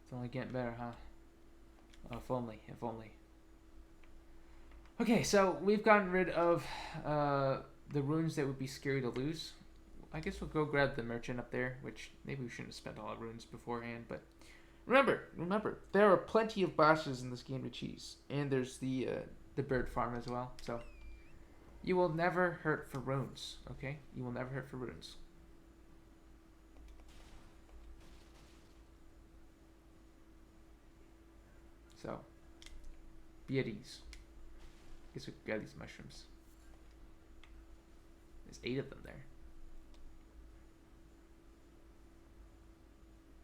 [SPEAKER 1] It's only getting better, huh? Oh, if only, if only. Okay, so we've gotten rid of the runes that would be scary to lose. I guess we'll go grab the merchant up there, which maybe we shouldn't have spent all our runes beforehand, but remember, there are plenty of bosses in this game to cheese, and there's the bird farm as well, so you will never hurt for runes, okay? You will never hurt for runes. So, be at ease. Guess we can grab these mushrooms. There's 8 of them there.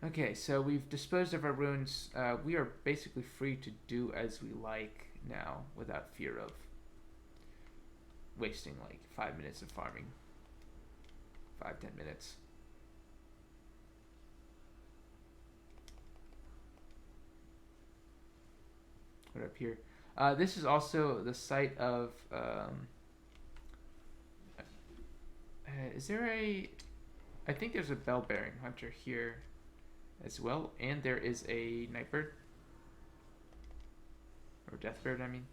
[SPEAKER 1] Okay, so we've disposed of our runes. We are basically free to do as we like now without fear of wasting like 5 minutes of farming. 5-10 minutes. Right up here. This is also the site of. Is there a? I think there's a bell bearing hunter here, as well, and there is a nightbird or deathbird. I mean,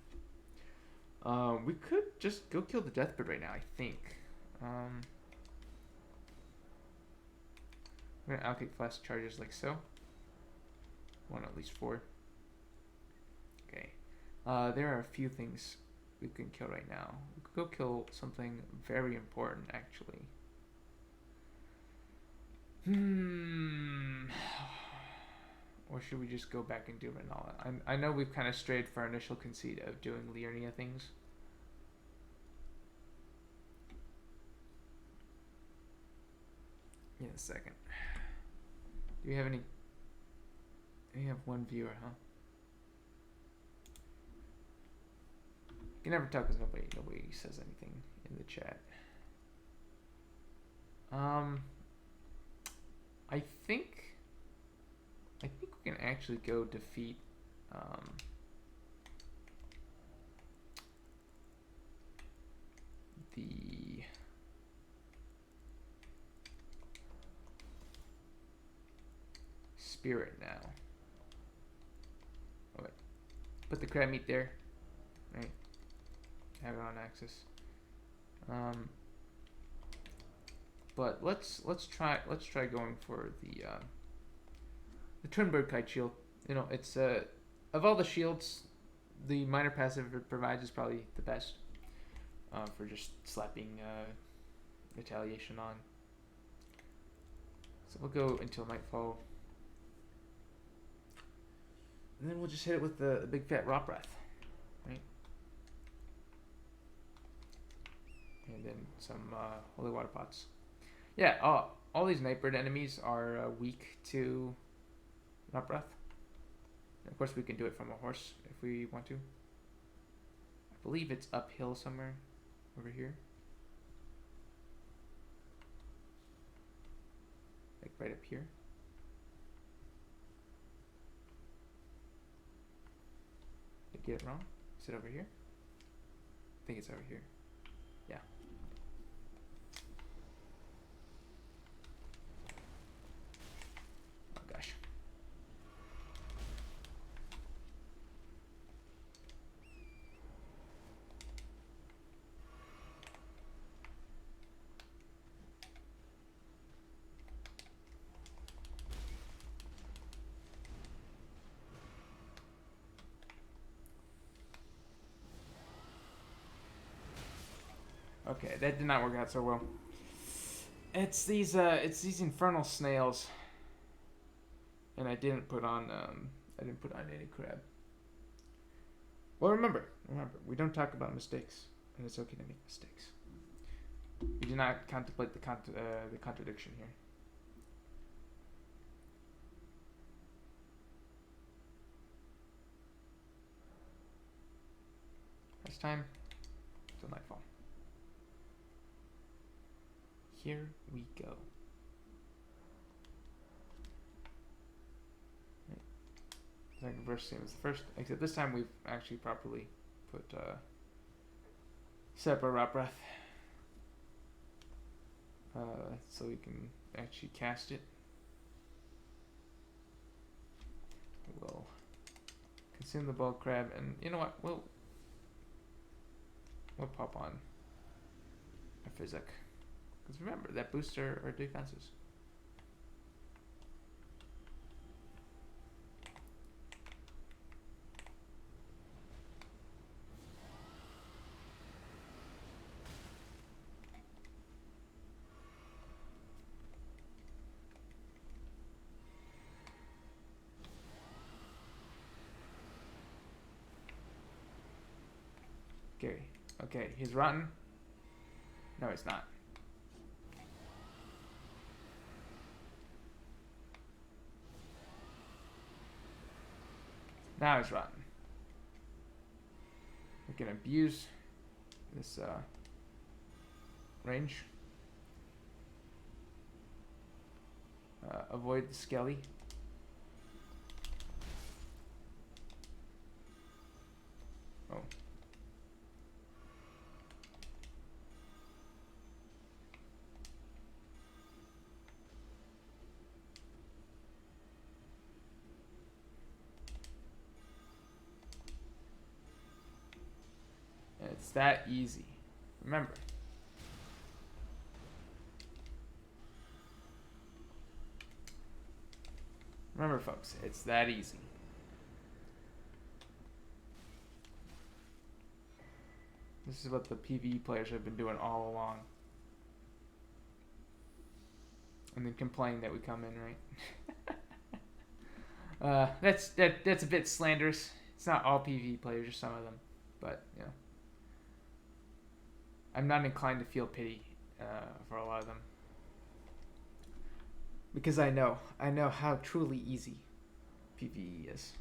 [SPEAKER 1] we could just go kill the deathbird right now. I think. We're gonna allocate flash charges like so. One at least 4. Okay. There are a few things we can kill right now. We could go kill something very important, actually. Or should we just go back and do Renala? I know we've kind of strayed for our initial conceit of doing Liurnia things. In a second. Do we have any? We have one viewer, huh? You can never tell because nobody says anything in the chat. I think we can actually go defeat the spirit now. Oh, wait. Put the crab meat there. Right. Have it on axis. But let's try going for the twin bird kite shield. You know, it's of all the shields, the minor passive it provides is probably the best for just slapping retaliation on. So we'll go until nightfall, and then we'll just hit it with the big fat rot breath, right? And then some holy water pots. Yeah, all these nightbird enemies are weak to rot breath. And of course, we can do it from a horse if we want to. I believe it's uphill somewhere over here. Like right up here. Did I get it wrong? Is it over here? I think it's over here. Yeah. Oh gosh. Okay, that did not work out so well. It's these infernal snails, and I didn't put on any crab. Well, remember, we don't talk about mistakes, and it's okay to make mistakes. We do not contemplate the contradiction here. It's time till nightfall. Here we go. Second verse same as the first, except this time we've actually properly put set up our rot breath so we can actually cast it. We'll consume the ball crab, and you know what? We'll pop on a physic. Because remember, that boosts our defenses. Okay, he's rotten. No, he's not. Now he's rotten. We can abuse this range. Avoid the skelly. It's that easy. Remember. Remember, folks, it's that easy. This is what the PvE players have been doing all along. And then complain that we come in, right? That's a bit slanderous. It's not all PvE players, just some of them. But, you know. I'm not inclined to feel pity for a lot of them. Because I know how truly easy PvE is.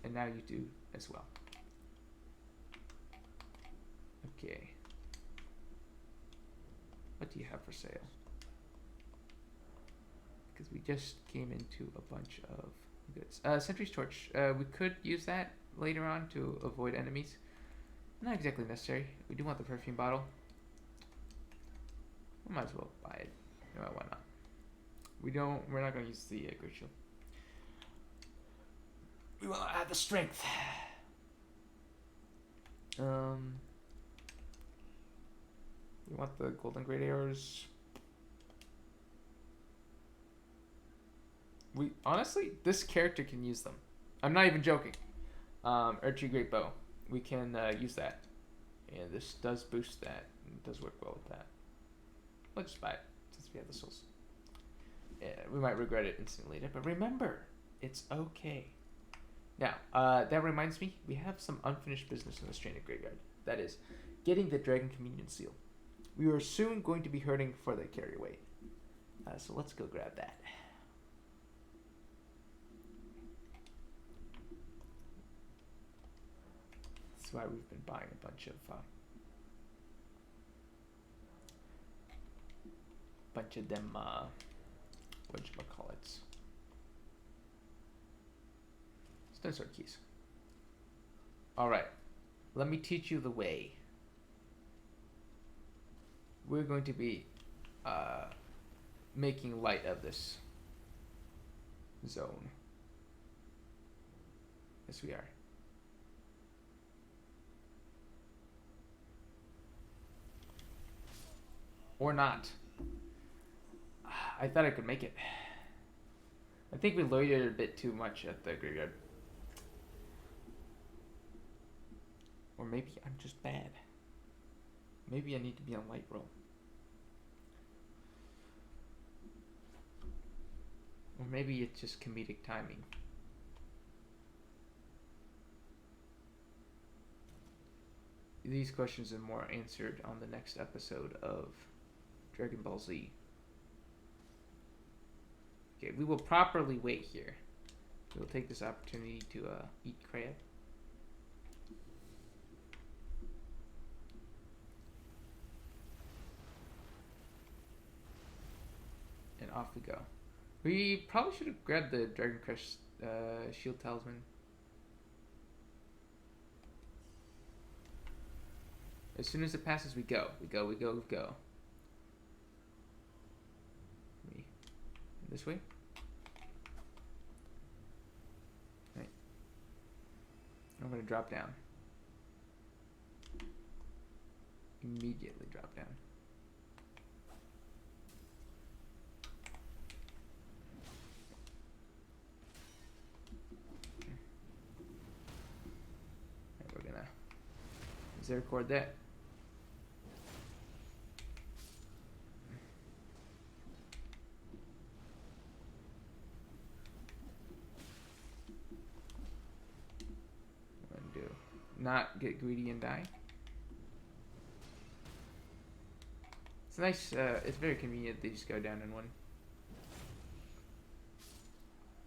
[SPEAKER 1] And now you do as well. Okay. What do you have for sale? Because we just came into a bunch of goods. Sentry's Torch. We could use that later on to avoid enemies. Not exactly necessary. We do want the perfume bottle. We might as well buy it. Well, why not? We're not going to use the great shield. We want to add the strength. We want the golden great arrows. Honestly, this character can use them. I'm not even joking. Archery great bow. We can use that. And this does boost that. It does work well with that. Let's just buy it since we have the souls. Yeah, we might regret it instantly later, but remember, it's okay. Now, that reminds me, we have some unfinished business in the Stranded Graveyard. That is, getting the Dragon Communion Seal. We are soon going to be hurting for the carry weight. So let's go grab that. That's why we've been buying a bunch of them, whatchamacallits. Stone sword keys. Alright, let me teach you the way. We're going to be making light of this zone. Yes, we are. Or not. I thought I could make it. I think we loitered a bit too much at the graveyard. Or maybe I'm just bad. Maybe I need to be on light roll. Or maybe it's just comedic timing. These questions are more answered on the next episode of Dragon Ball Z. Okay, we will properly wait here. We will take this opportunity to eat crab. And off we go. We probably should have grabbed the Dragon Crush Shield Talisman. As soon as it passes, we go. We go. This way? Right. I'm going to drop down. Immediately drop down. And we're going to record that. Not get greedy and die. It's nice, it's very convenient they just go down in one.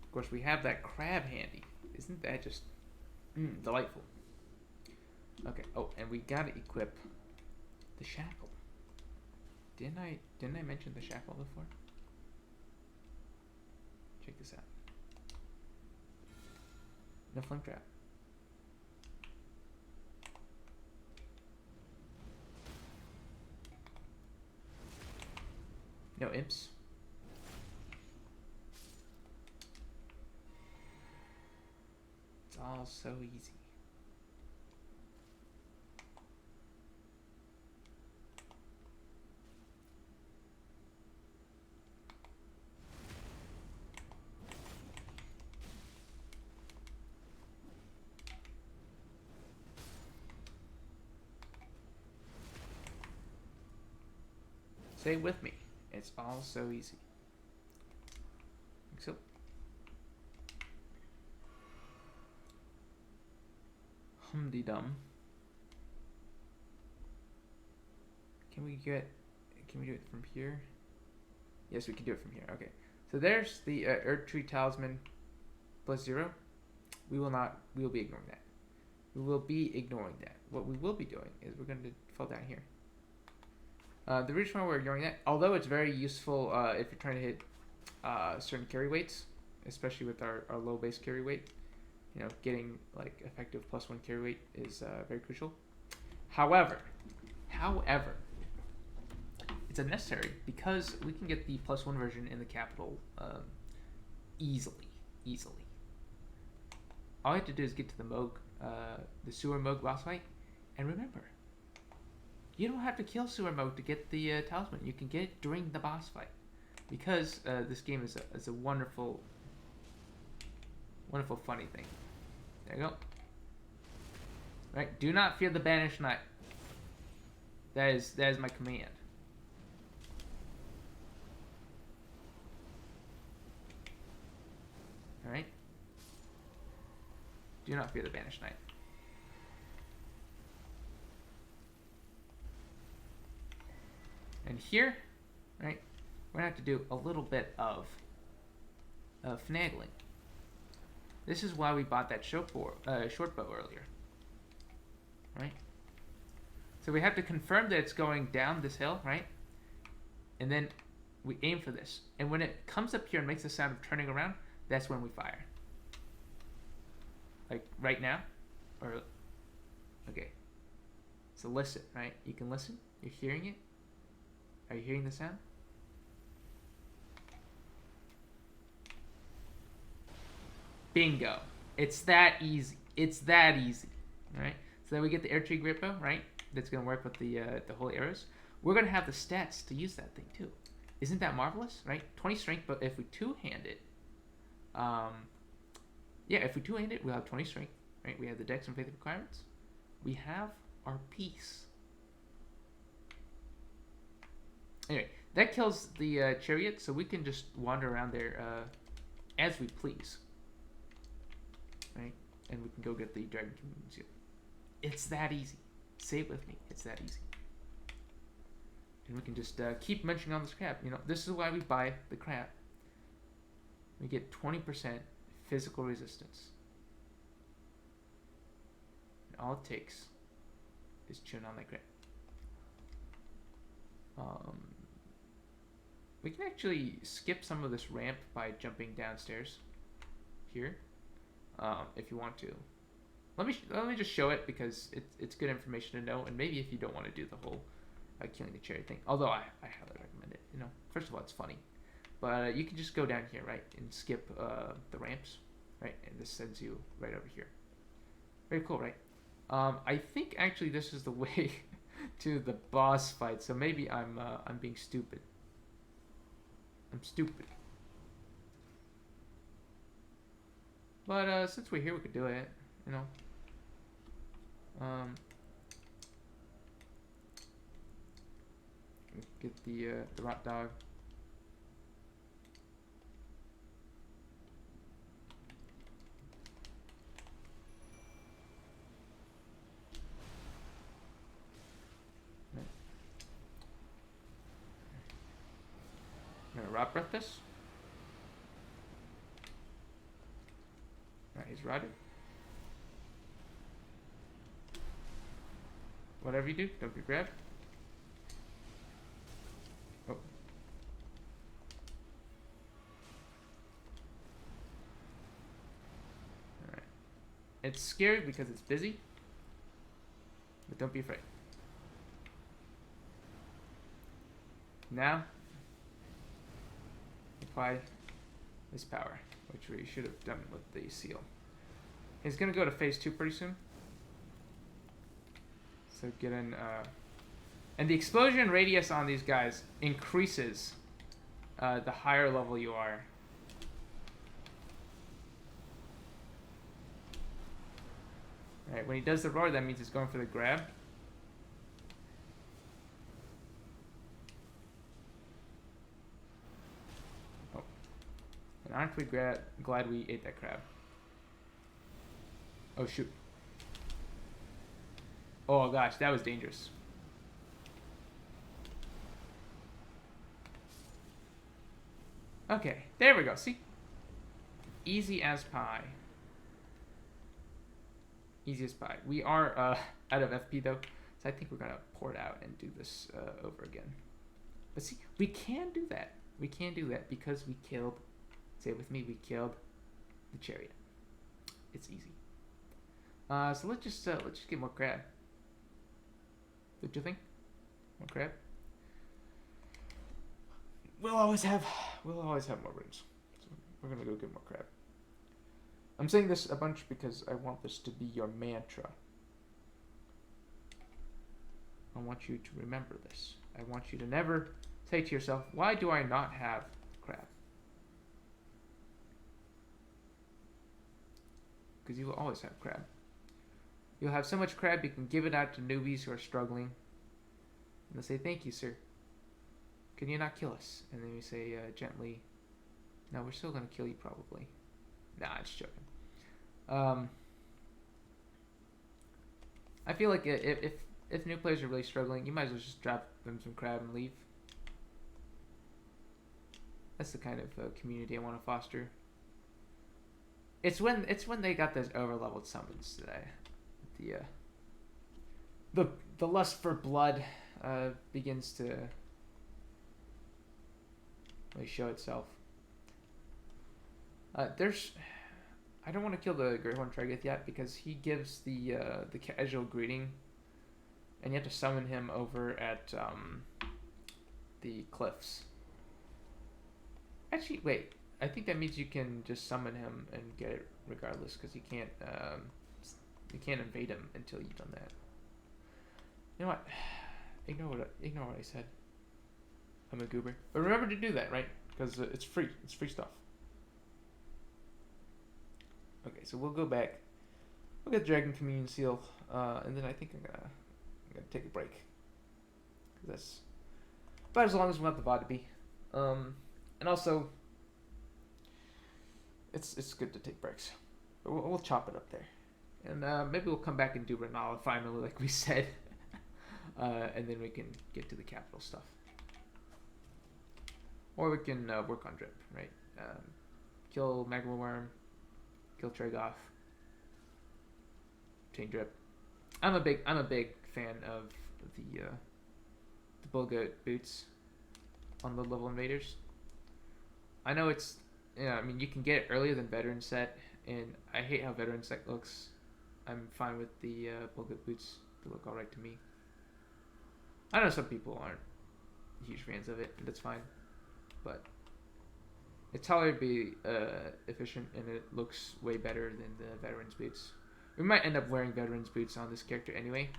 [SPEAKER 1] Of course, we have that crab handy. Isn't that just delightful? Okay, oh, and we gotta equip the shackle. Didn't I mention the shackle before? Check this out. No flame trap. No imps. It's all so easy. Say it with me. It's all so easy. Like so. Hum-de-dum. Can we do it from here? Yes, we can do it from here. Okay. So there's the Earth Tree Talisman +0. We will be ignoring that. We will be ignoring that. What we will be doing is we're going to fall down here. The reason why we're ignoring that, although it's very useful if you're trying to hit certain carry weights, especially with our low base carry weight, you know, getting like effective +1 carry weight is very crucial. However, it's unnecessary because we can get the +1 version in the capital easily. All you have to do is get to the Sewer Moog boss fight, and remember, you don't have to kill Sewer Moog to get the talisman. You can get it during the boss fight, because this game is a wonderful, funny thing. There you go. Right? Do not fear the Banished Knight. That is my command. All right. Do not fear the Banished Knight. And here, right, we're going to have to do a little bit of finagling. This is why we bought that short bow earlier. Right? So we have to confirm that it's going down this hill, right? And then we aim for this. And when it comes up here and makes the sound of turning around, that's when we fire. Like right now? Or okay. So listen, right? You can listen. You're hearing it. Are you hearing the sound? Bingo. It's that easy. All right? So then we get the air tree grip bow, right? That's going to work with the holy arrows. We're going to have the stats to use that thing too. Isn't that marvelous, right? 20 strength, but if we two-hand it, if we two-hand it, we'll have 20 strength, right? We have the dex and faith requirements. We have our peace. Anyway, that kills the chariot, so we can just wander around there as we please, right? And we can go get the Dragon King Museum. It's that easy. Say it with me. It's that easy. And we can just keep munching on this crap. You know, this is why we buy the crap. We get 20% physical resistance. And all it takes is chewing on that crap. We can actually skip some of this ramp by jumping downstairs here, if you want to. Let me just show it because it's good information to know, and maybe if you don't want to do the whole killing the cherry thing, although I highly recommend it. You know, first of all, it's funny, but you can just go down here, right, and skip the ramps, right, and this sends you right over here. Very cool, right? I think actually this is the way to the boss fight, so maybe I'm being stupid. I'm stupid. But since we're here, we could do it, you know. Get the rot dog. I'm gonna rot breath this. Alright, he's rotted. Whatever you do, don't get grabbed. Oh. Alright. It's scary because it's busy, but don't be afraid. Now, apply this power, which we should have done with the seal. He's gonna go to phase 2 pretty soon. So get in, and the explosion radius on these guys increases the higher level you are. Alright, when he does the roar, that means he's going for the grab. And aren't we glad we ate that crab? Oh, shoot. Oh, gosh, that was dangerous. Okay, there we go. See? Easy as pie. Easy as pie. We are out of FP, though, so I think we're going to pour it out and do this over again. But see, we can do that. We can do that because we killed, say it with me, we killed the chariot. It's easy. So let's just get more crab. What do you think? More crab? We'll always have more rooms. So we're gonna go get more crab. I'm saying this a bunch because I want this to be your mantra. I want you to remember this. I want you to never say to yourself, why do I not have crab? Because you will always have crab. You'll have so much crab you can give it out to newbies who are struggling. And they'll say, thank you, sir. Can you not kill us? And then you say gently, no, we're still going to kill you probably. Nah, I'm just joking. I feel like if new players are really struggling, you might as well just drop them some crab and leave. That's the kind of community I want to foster. It's when they got those overleveled summons that the lust for blood begins to really show itself. I don't want to kill the Great Horn Trigoth yet because he gives the casual greeting, and you have to summon him over at the cliffs. Actually, wait. I think that means you can just summon him and get it regardless, because you can't invade him until you've done that. You know what? Ignore what I said. I'm a goober. But remember to do that, right? Because it's free. It's free stuff. Okay, so we'll go back. We'll get Dragon Communion Seal, and then I think I'm gonna take a break. That's about as long as we want the VOD to be. And also, it's good to take breaks. But we'll chop it up there. And maybe we'll come back and do Renala finally, like we said. And then we can get to the capital stuff. Or we can work on Drip, right? Kill Magma Worm, kill Tragoff, obtain Drip. I'm a big fan of the Bullgoat boots on the level invaders. I know it's, I mean, you can get it earlier than Veteran Set, and I hate how Veteran Set looks. I'm fine with the Bullgoat boots. They look alright to me. I know some people aren't huge fans of it, and that's fine. But it's tolerably efficient, and it looks way better than the Veteran's boots. We might end up wearing Veteran's boots on this character anyway.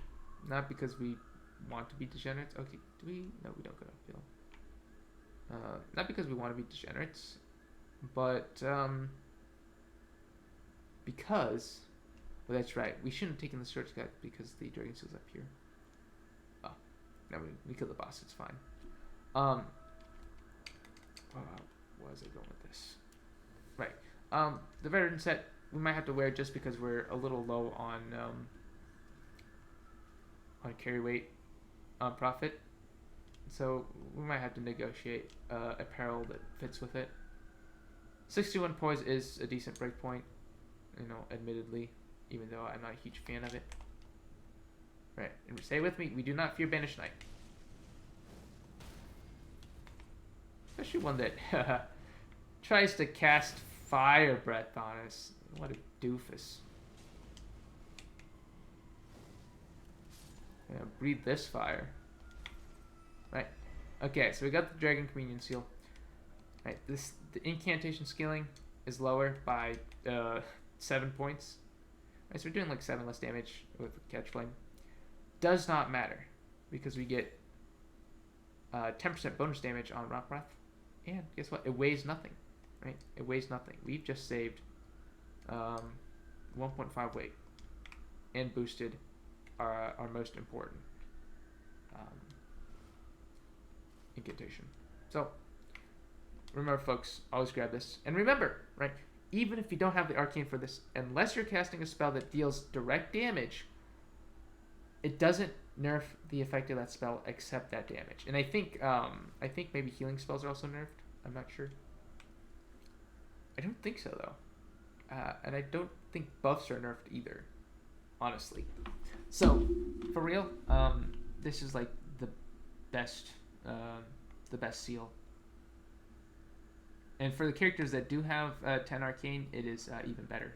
[SPEAKER 1] Not because we want to be degenerates. Okay, do we? No, we don't go to field. Not because we want to be degenerates, but because, well, that's right. We shouldn't have taken the shortcut because the Dragon Seal's up here. Oh, no, we killed the boss. It's fine. Where was I going with this? Right. The Veteran Set we might have to wear just because we're a little low on carry weight profit. So we might have to negotiate apparel that fits with it. 61 poise is a decent breakpoint, admittedly, even though I'm not a huge fan of it. Right, and say with me, we do not fear Banished Knight. Especially one that tries to cast Fire Breath on us. What a doofus. Breathe this fire. Right. Okay, so we got the Dragon Communion Seal. Right, the incantation scaling is lower by 7 points. Right, so we're doing like 7 less damage with Catch Flame. Does not matter because we get 10% bonus damage on Rock Breath, and guess what? It weighs nothing. Right, it weighs nothing. We've just saved 1.5 weight and boosted our most important incantation. So remember, folks, always grab this. And remember, right, even if you don't have the arcane for this, unless you're casting a spell that deals direct damage, it doesn't nerf the effect of that spell except that damage. And I think maybe healing spells are also nerfed. I'm not sure. I don't think so though, and I don't think buffs are nerfed either, honestly. So for real, this is like the best seal. And for the characters that do have 10 arcane, it is even better.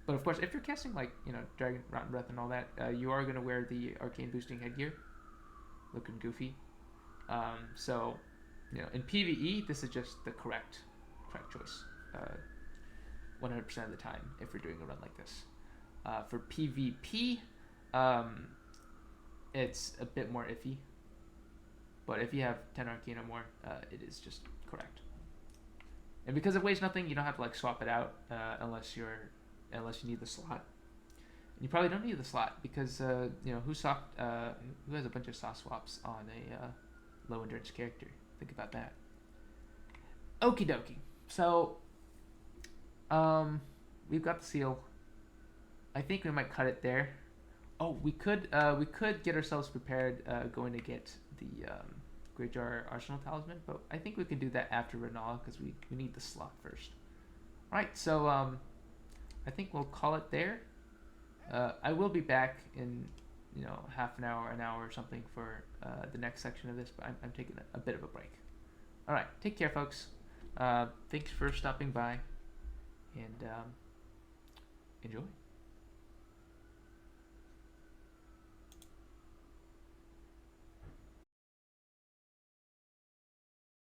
[SPEAKER 1] But of course, if you're casting like Dragon Rotten Breath and all that, you are gonna wear the arcane boosting headgear, looking goofy. So in PVE, this is just the correct choice, 100% of the time if you're doing a run like this. For PvP, it's a bit more iffy. But if you have 10 arcane or more, it is just correct. And because it weighs nothing, you don't have to like swap it out unless you need the slot. And you probably don't need the slot because who has a bunch of soft swaps on a low endurance character? Think about that. Okie dokie. So we've got the seal. I think we might cut it there. Oh, we could get ourselves prepared going to get the Greatjar Arsenal Talisman, but I think we can do that after Renala because we need the slot first. Alright, so I think we'll call it there. I will be back in half an hour or something for the next section of this, but I'm taking a bit of a break. Alright, take care folks. Thanks for stopping by and enjoy.